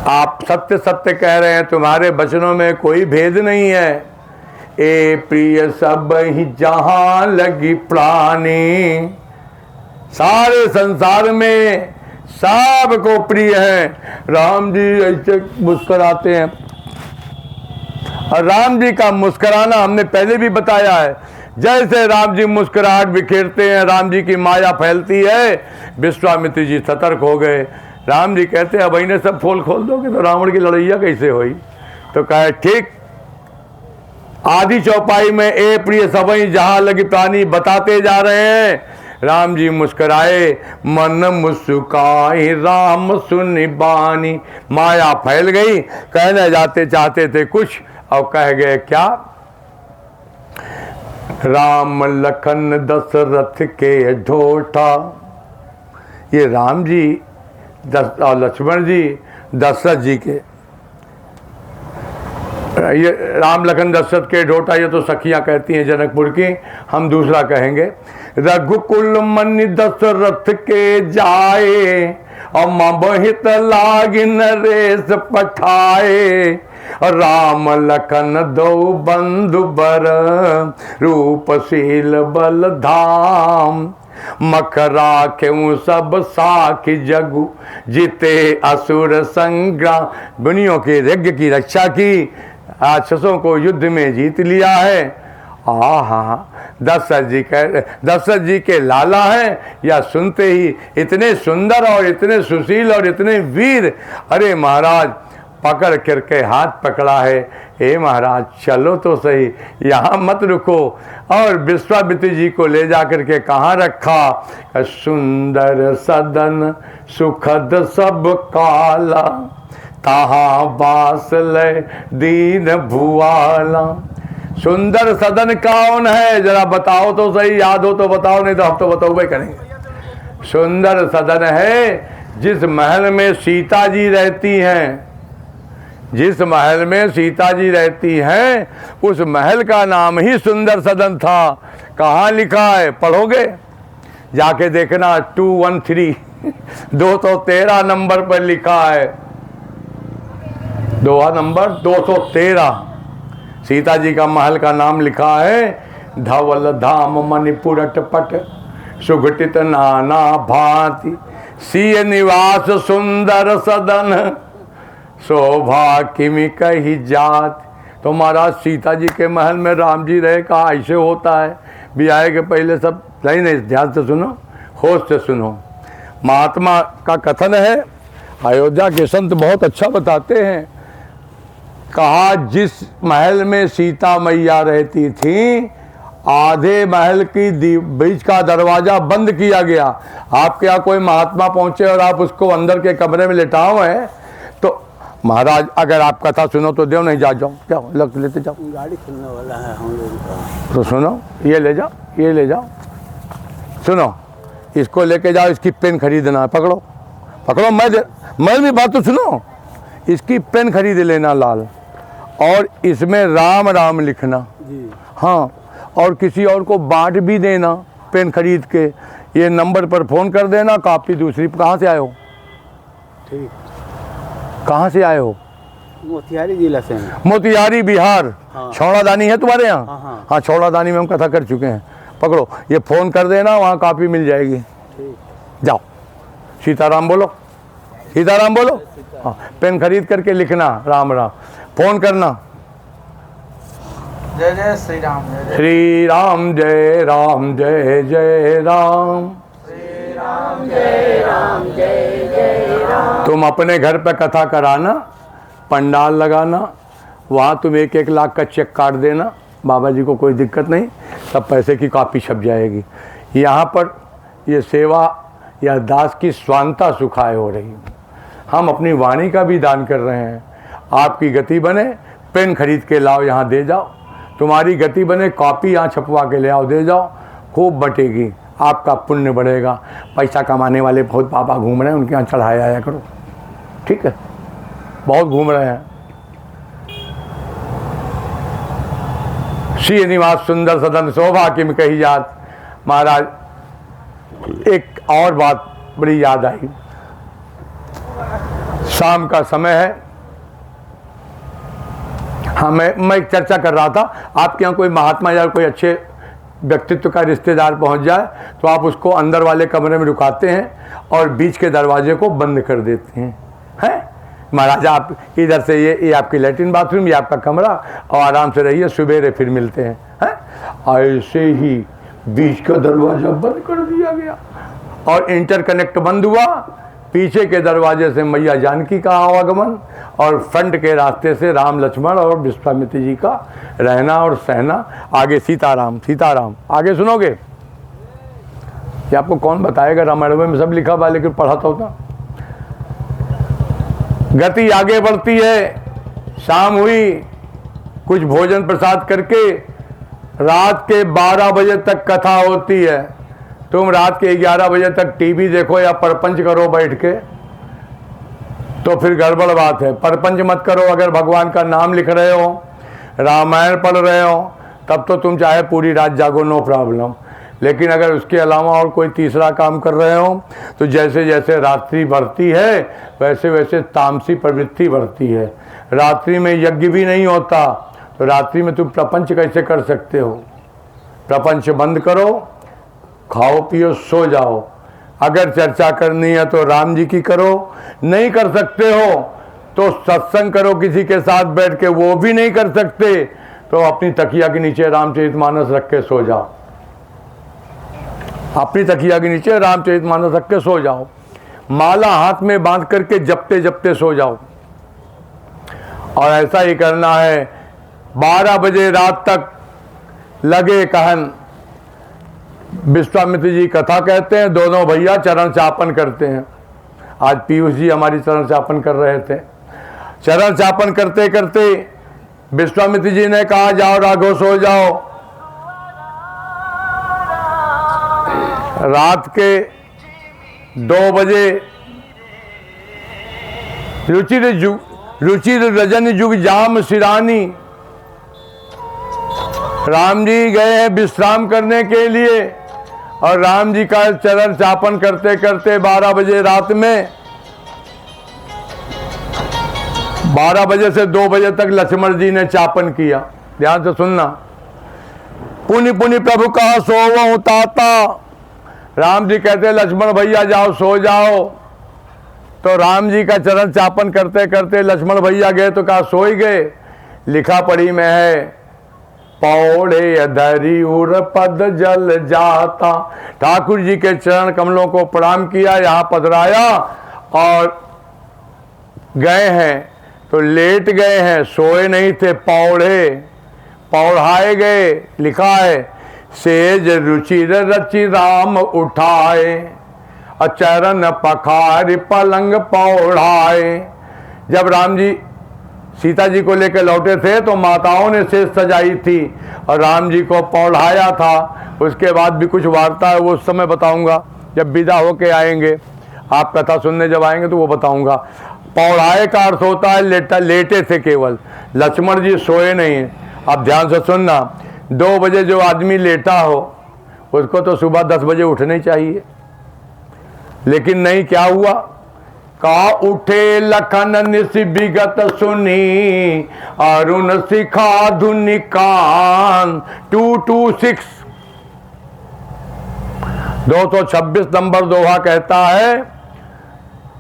आप सत्य सत्य कह रहे हैं, तुम्हारे वचनों में कोई भेद नहीं है। ए प्रिय सब ही जहां लगी प्राणी, सारे संसार में सबको प्रिय है। राम जी ऐसे मुस्कुराते हैं, और राम जी का मुस्कुराना हमने पहले भी बताया है। जैसे राम जी मुस्कुराहट बिखेरते हैं, राम जी की माया फैलती है। विश्वामित्र जी सतर्क हो गए। राम जी कहते हैं अब इन्हें सब पोल खोल दोगे तो रावण की लड़ैया कैसे हुई। तो कहे ठीक। आधी चौपाई में ए प्रिय सबई जहां लगी प्राणी बताते जा रहे हैं। राम जी मुस्कुराए, मन मुस्काए राम सुनि बानी। माया फैल गई, कहने जाते चाहते थे कुछ और कह गए क्या। राम लखन दशरथ के ढोठा। ये राम जी और लक्ष्मण जी दशरथ जी के, ये राम लखन दशरथ के ढोठा, ये तो सखियां कहती हैं जनकपुर की, हम दूसरा कहेंगे। रघुकुल मन दशरथ के जाए, और महित लागी नरेश पठाए। राम लखन दो बंधु बर, रूपशील बल धाम। मखरा क्यों सब साखी जगु, जीते असुर संग्राम। बुनियों के यज्ञ की रक्षा की, राक्षसों को युद्ध में जीत लिया है। हाँ दशरथ जी के लाला हैं, या सुनते ही इतने सुंदर और इतने सुशील और इतने वीर। अरे महाराज पकड़ करके हाथ पकड़ा है, हे महाराज चलो तो सही, यहाँ मत रुको। और विश्वामित्र जी को ले जा करके कहाँ रखा। सुंदर सदन सुखद सब काला, ताहा बास ले दीन भुआला। सुंदर सदन कौन है जरा बताओ तो सही, याद हो तो बताओ, नहीं तो हम तो बताओ भाई करेंगे। सुंदर सदन है जिस महल में सीता जी रहती हैं, जिस महल में सीता जी रहती हैं उस महल का नाम ही सुंदर सदन था। कहाँ लिखा है पढ़ोगे, जाके देखना 213 213 नंबर पर लिखा है। दोहा नंबर 213 सीता जी का महल का नाम लिखा है। धवल धाम मणिपुर पट, सुघटित नाना भांति, सिय निवास सुंदर सदन, शोभा किमि कही जात। तो महाराज सीता जी के महल में राम जी रहे, कहा ऐसे होता है। ब्याह के पहले सब नहीं ध्यान से सुनो, होश से सुनो। महात्मा का कथन है, अयोध्या के संत बहुत अच्छा बताते हैं। कहा जिस महल में सीता मैया रहती थी, आधे महल की बीच का दरवाजा बंद किया गया। आपके यहाँ कोई महात्मा पहुंचे और आप उसको अंदर के कमरे में लेटाओ है, तो महाराज अगर आप कथा सुनो तो देव नहीं जाओ लग लेते जाओ,
गाड़ी खुलने वाला है हम लोगों का।
तो सुनो, ये ले जाओ, ये ले जाओ, सुनो, इसको लेके जाओ, इसकी पेन खरीदना है, पकड़ो पकड़ो, मैं भी बात तो सुनो। इसकी पेन खरीद लेना लाल, और इसमें राम राम लिखना
जी।
हाँ, और किसी और को बांट भी देना पेन खरीद के। ये नंबर पर फ़ोन कर देना, कापी दूसरी। कहाँ से आए हो?
ठीक।
कहाँ से आए हो?
मोतिहारी जिला से हैं।
मोतिहारी बिहार।
हाँ।
छौड़ादानी है तुम्हारे यहाँ?
हाँ, हाँ।
हाँ, छौड़ादानी में हम कथा कर चुके हैं। पकड़ो, ये फ़ोन कर देना, वहाँ कापी मिल जाएगी। जाओ, सीताराम बोलो, सीताराम बोलो। हाँ, पेन खरीद करके लिखना राम राम, फ़ोन करना।
जय जय श्री राम, जय जय
श्री राम जय राम जय जय राम। तुम अपने घर पे कथा कराना, पंडाल लगाना, वहाँ तुम 1-1 लाख का चेक काट देना, बाबा जी को कोई दिक्कत नहीं, सब पैसे की कॉपी छप जाएगी। यहाँ पर ये सेवा या दास की स्वांता सुखाए हो रही। हम अपनी वाणी का भी दान कर रहे हैं। आपकी गति बने, पेन खरीद के लाओ, यहाँ दे जाओ। तुम्हारी गति बने, कॉपी यहाँ छपवा के ले आओ, दे जाओ, खूब बटेगी, आपका पुण्य बढ़ेगा। पैसा कमाने वाले बहुत बाबा घूम रहे हैं, उनके यहाँ चढ़ाया आया करो, ठीक है? बहुत घूम रहे हैं। श्री निवास सुंदर सदन शोभा किम कही जात। महाराज, एक और बात बड़ी याद आई। शाम का समय है। हाँ, मैं एक चर्चा कर रहा था, आपके यहाँ कोई महात्मा या कोई अच्छे व्यक्तित्व का रिश्तेदार पहुंच जाए तो आप उसको अंदर वाले कमरे में रुकाते हैं और बीच के दरवाजे को बंद कर देते हैं। हैं महाराज, आप इधर से ये आपकी लैट्रिन बाथरूम, ये आपका कमरा, और आराम से रहिए, सवेरे फिर मिलते हैं। ऐसे ही बीच का दरवाज़ा बंद कर दिया गया और इंटरकनेक्ट बंद हुआ। पीछे के दरवाजे से मैया जानकी का आवागमन और फ्रंट के रास्ते से राम लक्ष्मण और विश्वामित्र जी का रहना और सहना। आगे सीताराम सीताराम, आगे सुनोगे? ये आपको कौन बताएगा? रामायण में सब लिखा हुआ, लेकिन पढ़ा तो होता। गति आगे बढ़ती है। शाम हुई, कुछ भोजन प्रसाद करके रात के 12 बजे तक कथा होती है। तुम रात के 11 बजे तक टीवी देखो या परपंच करो बैठ के, तो फिर गड़बड़ बात है। परपंच मत करो। अगर भगवान का नाम लिख रहे हो, रामायण पढ़ रहे हो, तब तो तुम चाहे पूरी रात जागो, नो प्रॉब्लम। लेकिन अगर उसके अलावा और कोई तीसरा काम कर रहे हो, तो जैसे जैसे रात्रि बढ़ती है वैसे वैसे तामसी प्रवृत्ति बढ़ती है। रात्रि में यज्ञ भी नहीं होता, तो रात्रि में तुम प्रपंच कैसे कर सकते हो? प्रपंच बंद करो, खाओ पियो, सो जाओ। अगर चर्चा करनी है तो राम जी की करो, नहीं कर सकते हो तो सत्संग करो किसी के साथ बैठ के, वो भी नहीं कर सकते तो अपनी तकिया के नीचे रामचरितमानस रख के सो जाओ। अपनी तकिया के नीचे रामचरितमानस रख के सो जाओ। माला हाथ में बांध करके जपते जपते सो जाओ। और ऐसा ही करना है। 12 बजे रात तक लगे कहन। विश्वामित्र जी कथा कहते हैं, दोनों भैया चरण चापन करते हैं। आज पीयूष जी हमारी चरण चापन कर रहे थे। चरण चापन करते करते विश्वामित्र जी ने कहा, जाओ राघव सो जाओ। रात के 2 बजे रुचिर रजन जुग जाम सिरानी, राम जी गए हैं विश्राम करने के लिए, और राम जी का चरण चापन करते करते 12 बजे रात में, 12 बजे से 2 बजे तक लक्ष्मण जी ने चापन किया। ध्यान से सुनना। पुनि पुनि प्रभु कहा सोवो ताता। राम जी कहते लक्ष्मण भैया जाओ सो जाओ। तो राम जी का चरण चापन करते करते लक्ष्मण भैया गए तो कहा सो ही गए। लिखा पढ़ी में है, पौड़े अधरी उर पद जल जाता। ठाकुर जी के चरण कमलों को प्रणाम किया, यहाँ पधराया और गए हैं तो लेट गए हैं, सोए नहीं थे। पौढ़ाए गए। लिखा है, सेज रुचिर रचि राम उठाए, अचरण पखार पलंग पौढ़ाए। जब राम जी सीता जी को लेकर लौटे थे तो माताओं ने सेज सजाई थी और राम जी को पौढ़ाया था। उसके बाद भी कुछ वार्ता है, वो उस समय बताऊंगा जब विदा होके आएंगे। आप कथा सुनने जब आएंगे तो वो बताऊंगा। पौढ़ाए का अर्थ होता है लेटे थे केवल। लक्ष्मण जी सोए नहीं। आप ध्यान से सुनना। 2 बजे जो आदमी लेटा हो उसको तो सुबह 10 बजे उठना ही चाहिए, लेकिन नहीं। क्या हुआ? का उठे लखन निस विगत सुनी, अरुण शिखा धुनि कान। 226 226 नंबर दोहा कहता है,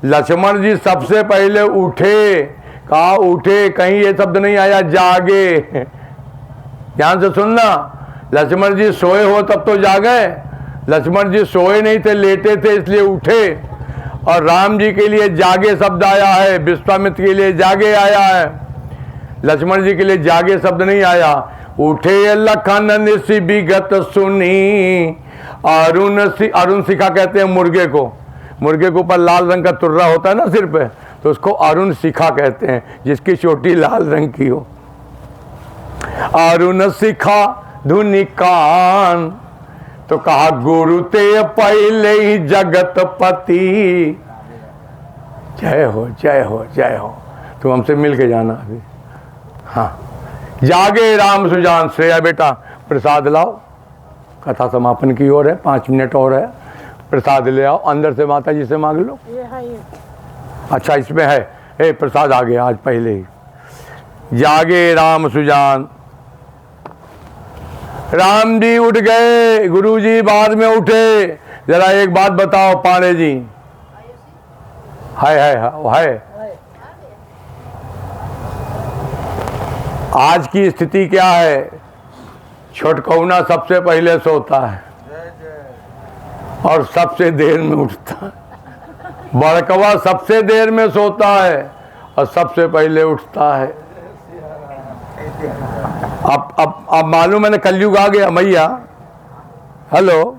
लक्ष्मण जी सबसे पहले उठे। कहा उठे, कहीं ये शब्द नहीं आया जागे। ध्यान से सुनना, लक्ष्मण जी सोए हो तब तो जागे। लक्ष्मण जी सोए नहीं थे, लेटे थे, इसलिए उठे। और राम जी के लिए जागे शब्द आया है, विश्वामित्र के लिए जागे आया है, लक्ष्मण जी के लिए जागे शब्द नहीं आया। उठे लखन निस विगत सुनी, अरुण शिखा कहते हैं मुर्गे को। मुर्गे के ऊपर लाल रंग का तुर्रा होता है ना सिर पे, तो उसको अरुण शिखा कहते हैं, जिसकी चोटी लाल रंग की हो। अरुण शिखा धुनि कान। तो कहा गुरु ते पहले ही जगतपति। जय हो जय हो जय हो। तुम हमसे मिल के जाना अभी। हाँ, जागे राम सुजान। श्रेया बेटा प्रसाद लाओ, कथा समापन की ओर है, 5 मिनट और है। प्रसाद ले आओ, अंदर से माता जी से मांग लो।
ये है ये।
अच्छा इसमें है, हे प्रसाद आ गया आज पहले ही। जागे राम सुजान। राम जी उठ गए, गुरु जी बाद में उठे। जरा एक बात बताओ पांडे जी। है आज की स्थिति क्या है? छोटकौना सबसे पहले सोता है और सबसे देर में उठता है। बड़कवा सबसे देर में सोता है और सबसे पहले उठता है। अब मालूम है ना, कलयुग आ गया मैया। हेलो,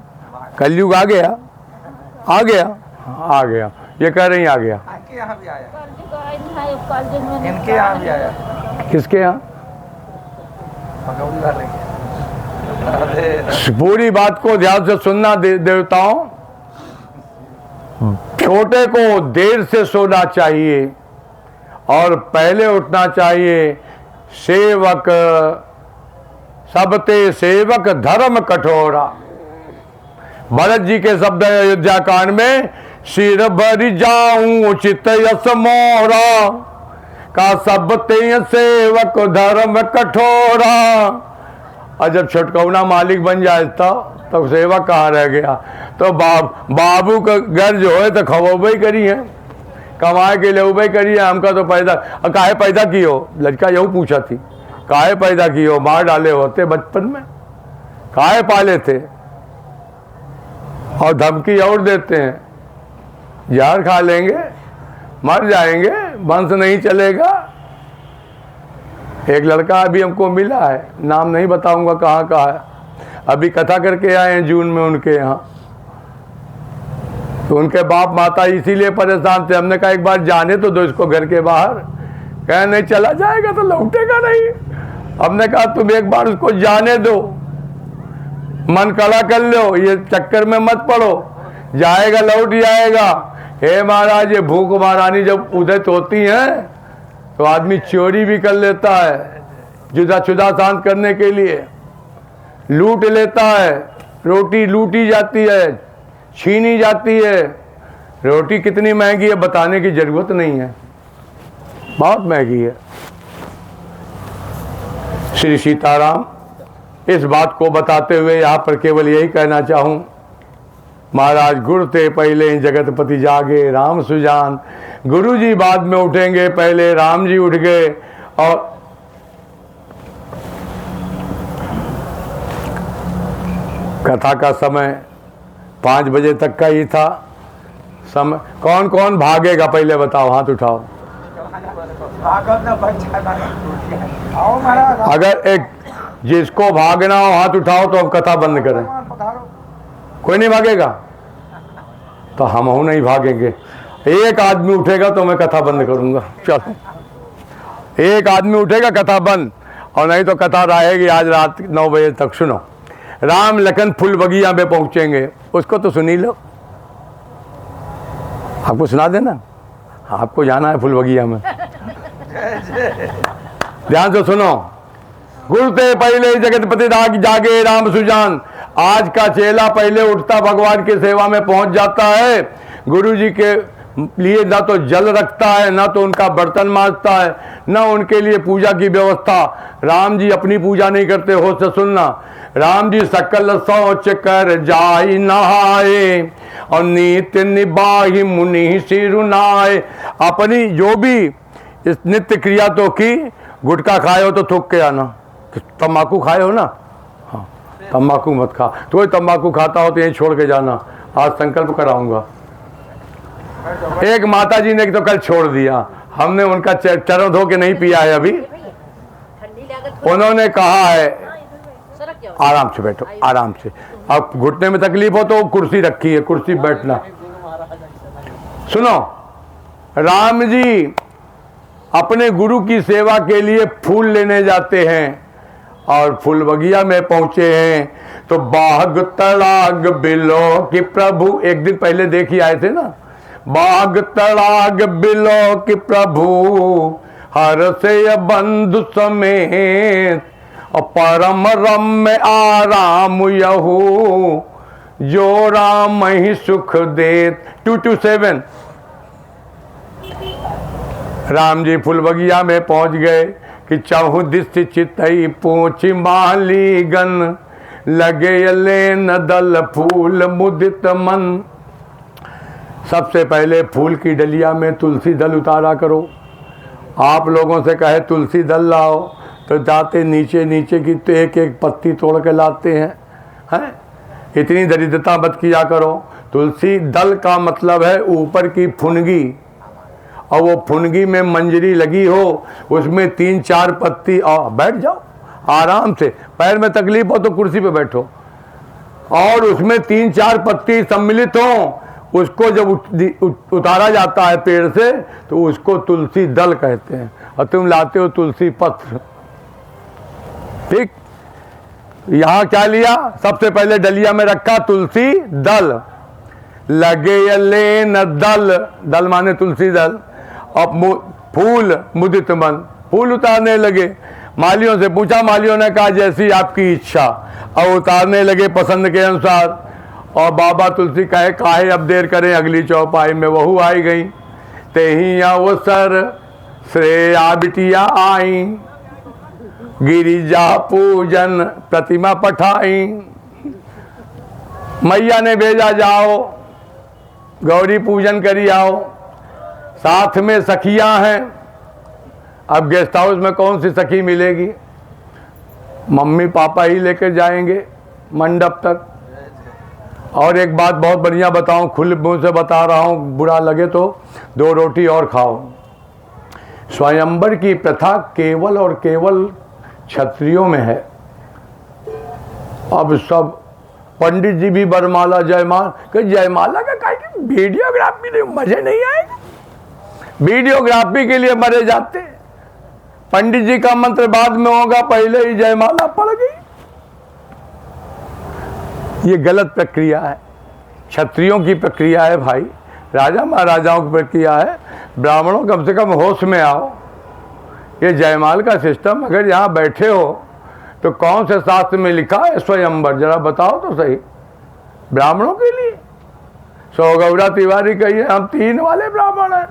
कलयुग आ गया, आ गया, आ गया। ये कह रही आ गया।
इनके यहाँ भी आया,
इनके
इनके यहाँ भी आया।
किसके यहाँ?
भगवती वाले के।
पूरी बात को ध्यान से सुनना देवताओं। छोटे को देर से सोना चाहिए और पहले उठना चाहिए। सेवक सबते सेवक धर्म कठोरा। भरत जी के शब्द है अयोध्या कांड में, सिर भर जाऊं चित यस मोरा, का सबते सेवक धर्म कठोरा। और जब छोटकौना मालिक बन जाए तब सेवक कहाँ रह गया? तो बाबू का घर जो है तो खबोबई करी है, कमाए के लिए उबई करी है। हमका तो पैदा, काहे पैदा की हो? लड़का यही पूछा थी, काहे पैदा की हो? मार डाले होते बचपन में, काहे पाले थे? और धमकी और देते हैं, जहर खा लेंगे, मर जाएंगे, वंश नहीं चलेगा। एक लड़का अभी हमको मिला है, नाम नहीं बताऊंगा कहाँ का है, अभी कथा करके आए हैं जून में उनके यहाँ। तो उनके बाप माता इसीलिए परेशान थे। हमने कहा एक बार जाने तो दो इसको घर के बाहर। कहे नहीं, चला जाएगा तो लौटेगा नहीं। हमने कहा तुम एक बार उसको जाने दो, मन कड़ा कर लो, ये चक्कर में मत पड़ो, जाएगा लौट जाएगा। हे महाराज, ये भूख महारानी जब उदित होती है तो आदमी चोरी भी कर लेता है, जुदा चुदा शांत करने के लिए लूट लेता है। रोटी लूटी जाती है, छीनी जाती है। रोटी कितनी महंगी है बताने की जरूरत नहीं है, बहुत महंगी है। श्री सीताराम। इस बात को बताते हुए यहाँ पर केवल यही कहना चाहूँ, महाराज गुरु ते पहले जगतपति जागे राम सुजान। गुरु जी बाद में उठेंगे, पहले राम जी उठ गए। और कथा का समय 5 बजे तक का ही था समय। कौन कौन भागेगा पहले बताओ, हाथ उठाओ। अगर एक जिसको भागना हो हाथ उठाओ तो हम कथा बंद करें। कोई नहीं भागेगा तो हम नहीं भागेंगे। एक आदमी उठेगा तो मैं कथा बंद करूंगा। चलो, एक आदमी उठेगा कथा बंद, और नहीं तो कथा रहेगी आज रात 9 बजे तक। सुनो, राम लखन फुल बगिया में पहुंचेंगे, उसको तो सुनी लो। आपको सुना देना, आपको जाना है फुल बगिया में। ध्यान से सुनो। गुरु ते पहले जगतपति जागे राम सुजान। आज का चेला पहले उठता भगवान की सेवा में पहुंच जाता है। गुरु जी के लिए ना तो जल रखता है, ना तो उनका बर्तन मांजता है, ना उनके लिए पूजा की व्यवस्था। राम जी अपनी पूजा नहीं करते, हो से सुनना। राम जी सकल सोच कर जाई नहाए और नित्य निभाही मुनि सिरुनाए। अपनी जो भी इस नित्य क्रिया तो की, गुटखा खाए हो तो थूक के आना, तम्बाकू खाए हो ना, हाँ तम्बाकू मत खा, तो तम्बाकू खाता हो तो यहीं छोड़ के जाना, आज संकल्प कराऊंगा। एक माता जी ने तो कल छोड़ दिया, हमने उनका चरण धो के नहीं पिया है अभी। उन्होंने कहा है आराम से बैठो, आराम से, अब घुटने में तकलीफ हो तो कुर्सी रखी है, कुर्सी बैठना। सुनो, राम जी अपने गुरु की सेवा के लिए फूल लेने जाते हैं और फूल बगिया में पहुंचे हैं तो बाग तड़ाग बिलो कि प्रभु, एक दिन पहले देखी आए थे ना, बाग तड़ाग बिलो कि प्रभु हर से बंधु समेत और परम रम्य आराम यहू जो राम ही सुख देत। 227 राम जी फुलबगिया में पहुंच गए कि चहु दिस चितई पूछ माली गन लगे लेन दल फूल मुदित मन। सबसे पहले फूल की डलिया में तुलसी दल उतारा करो। आप लोगों से कहे तुलसी दल लाओ तो जाते नीचे नीचे की तो एक एक पत्ती तोड़ के लाते हैं। इतनी दरिद्रता मत किया करो। तुलसी दल का मतलब है ऊपर की फुनगी, और वो फुनगी में मंजरी लगी हो, उसमें 3-4 पत्ती, और बैठ जाओ आराम से, पैर में तकलीफ हो तो कुर्सी पे बैठो, और उसमें 3-4 पत्ती सम्मिलित हो, उसको जब उतारा जाता है पेड़ से तो उसको तुलसी दल कहते हैं, और तुम लाते हो तुलसी पत्र। ठीक, यहाँ क्या लिया, सबसे पहले डलिया में रखा तुलसी दल, लगे लेन दल, दल माने तुलसी दल, अब फूल मुदित मन, फूल उतारने लगे। मालियों से पूछा, मालियों ने कहा जैसी आपकी इच्छा, और उतारने लगे पसंद के अनुसार। और बाबा तुलसी कहे काहे अब देर करें, अगली चौपाई में वहू आई गई। तेही अवसर श्रेया बिटिया आई, गिरिजा पूजन प्रतिमा पठाई। मैया ने भेजा जाओ गौरी पूजन करी आओ, साथ में सखियां हैं। अब गेस्ट हाउस में कौन सी सखी मिलेगी, मम्मी पापा ही लेकर जाएंगे मंडप तक। और एक बात बहुत बढ़िया बताऊं, खुले मुंह से बता रहा हूं, बुरा लगे तो 2 रोटी और खाओ। स्वयंवर की प्रथा केवल और केवल क्षत्रियों में है। अब सब पंडित जी भी बरमाला जयमाला, कि जयमाला का काहे की वीडियोग्राफी में मजे नहीं आएगा, वीडियोग्राफी के लिए मरे जाते। पंडित जी का मंत्र बाद में होगा, पहले ही जयमाला पड़ गई। ये गलत प्रक्रिया है, क्षत्रियों की प्रक्रिया है भाई, राजा महाराजाओं की प्रक्रिया है। ब्राह्मणों कम से कम होश में आओ। ये जयमाल का सिस्टम अगर यहाँ बैठे हो तो कौन से शास्त्र में लिखा है स्वयंवर, जरा बताओ तो सही। ब्राह्मणों के लिए सौगौरा तिवारी कहिए हम 3 वाले ब्राह्मण हैं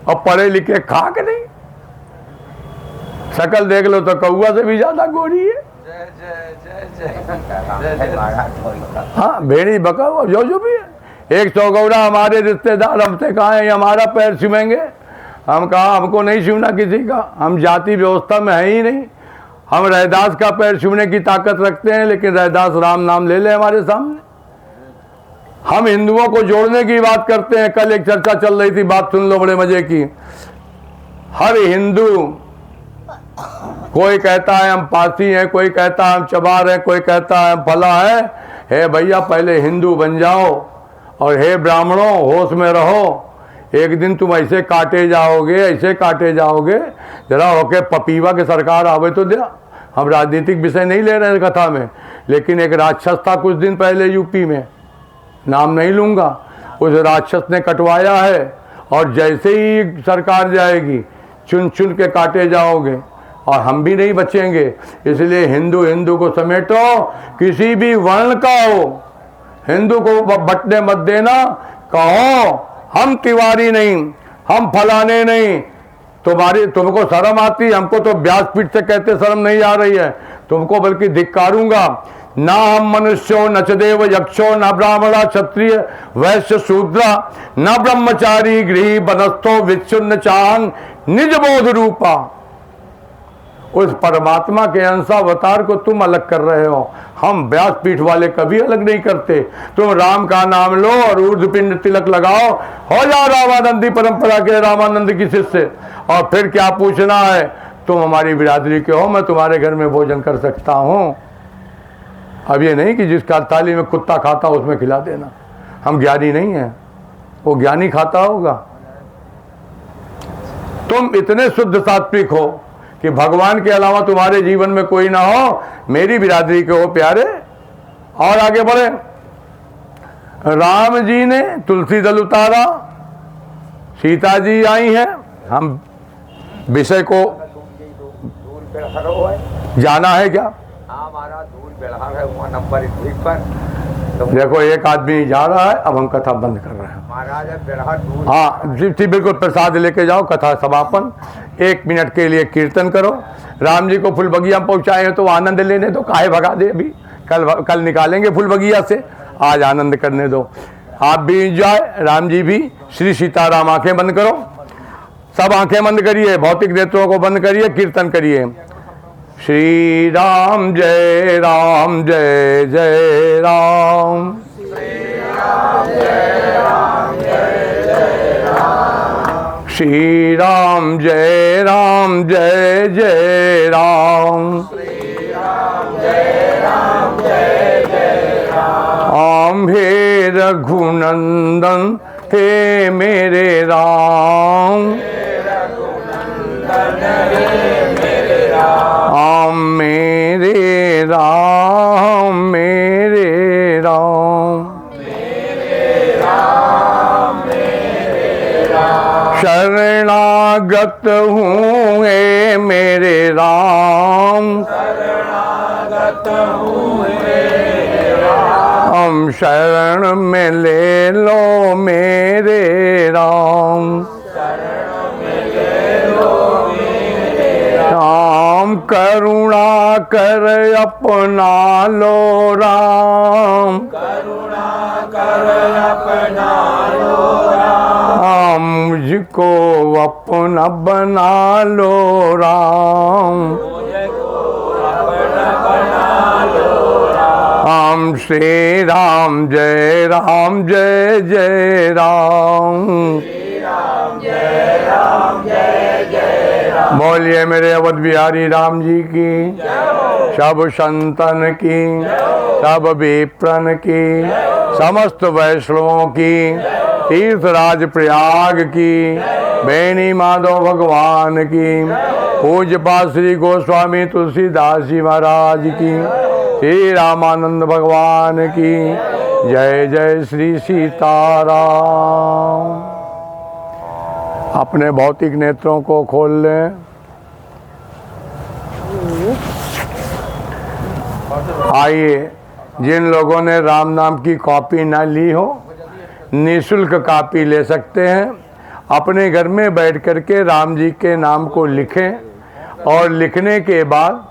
और पढ़े लिखे खाक नहीं, शकल देख लो तो कौआ से भी ज्यादा गोरी है। हाँ भेड़ी बका जो भी है। एक सौगौरा हमारे रिश्तेदार हमसे कहा है हमारा पैर छूमेंगे, हम कहा हमको नहीं छूना किसी का, हम जाति व्यवस्था में है ही नहीं। हम रैदास का पैर छूने की ताकत रखते हैं, लेकिन रैदास राम नाम ले ले हमारे सामने। हम हिंदुओं को जोड़ने की बात करते हैं। कल एक चर्चा चल रही थी, बात सुन लो बड़े मजे की। हर हिंदू, कोई कहता है हम पारसी हैं, कोई कहता है हम चबार हैं, कोई कहता है हम फला है। हे भैया पहले हिंदू बन जाओ, और हे ब्राह्मणों होश में रहो, एक दिन तुम ऐसे काटे जाओगे, ऐसे काटे जाओगे। जरा होके पपीवा के सरकार आवे तो दिया। हम राजनीतिक विषय नहीं ले रहे हैं कथा में, लेकिन एक राक्षस था कुछ दिन पहले यूपी में, नाम नहीं लूँगा, उस राक्षस ने कटवाया है, और जैसे ही सरकार जाएगी चुन चुन के काटे जाओगे, और हम भी नहीं बचेंगे। इसलिए हिंदू हिंदू को समेटो, किसी भी वर्ण का हो, हिंदू को बटने मत देना। कहो हम तिवारी नहीं, हम फलाने नहीं। तुमको शर्म आती, हमको तो व्यासपीठ से कहते शर्म नहीं आ रही है तुमको, बल्कि धिक्कारूंगा। ना हम मनुष्यो न च देव यक्षो न ब्राह्मणा क्षत्रिय वैश्य शूद्रा न ब्रह्मचारी गृही बनस्थो विच्छुन्न चांग निज बोध रूपा। उस परमात्मा के अंशावतार को तुम अलग कर रहे हो, हम व्यासपीठ वाले कभी अलग नहीं करते। तुम राम का नाम लो और ऊर्ध्वपिंड तिलक लगाओ, हो जाओ रामानंदी परंपरा के रामानंद की शिष्य। और फिर क्या पूछना है, तुम हमारी बिरादरी के हो, मैं तुम्हारे घर में भोजन कर सकता हूँ। अब ये नहीं कि जिसका थाली में कुत्ता खाता उसमें खिला देना। हम ज्ञानी नहीं हैं, वो ज्ञानी खाता होगा। तुम इतने शुद्ध सात्विक हो कि भगवान के अलावा तुम्हारे जीवन में कोई ना हो, मेरी बिरादरी के हो प्यारे। और आगे बढ़े, राम जी ने तुलसी दल उतारा, सीता जी आई हैं। हम विषय को जाना है क्या?
हमारा दूर बेड़ा है वहाँ नंबर 1 पर।
देखो एक आदमी जा रहा है, अब हम कथा बंद कर रहे हैं।
महाराज बेड़ा दूर।
हाँ जी बिल्कुल, प्रसाद लेके जाओ, कथा समापन। 1 मिनट के लिए कीर्तन करो। राम जी को फुल बगिया पहुँचाए हैं तो आनंद लेने दो, काहे भगा दे अभी, कल निकालेंगे फुल बगिया से, आज आनंद करने दो। आप भी एंजॉय, राम जी भी। श्री सीताराम। आंखें बंद करो, सब आंखें बंद करिए, भौतिक नेत्रों को बंद करिए, कीर्तन करिए। श्री राम जय राम जय जय राम। श्री राम जय राम जय जय राम। श्री राम जय राम जय जय राम। श्री राम जय राम जय जय राम। हे रघुनंदन हे मेरे राम, राम मेरे राम मेरे राम, शरणागत हूँ हे मेरे राम, शरणागत हूँ हे राम, शरण में ले लो मेरे राम, राम करुणा कर अपना लो राम, करुणा कर अपना लो राम, मुझको अपना बना लो राम, मुझको अपना बना लो राम। श्री राम जय राम जय जय राम। श्री राम जय राम जय जय राम। बोलिए मेरे अवध बिहारी राम जी की, सब संतन की, सब विप्रन की, समस्त वैष्णवों की, तीर्थराज प्रयाग की, बेनी माधव भगवान की, पूज्यपाद श्री गोस्वामी तुलसीदास जी महाराज की, श्री रामानंद भगवान की जय जय श्री सीताराम। अपने भौतिक नेत्रों को खोल लें। आइए, जिन लोगों ने राम नाम की कॉपी ना ली हो, निःशुल्क कॉपी ले सकते हैं। अपने घर में बैठ कर के राम जी के नाम को लिखें और लिखने के बाद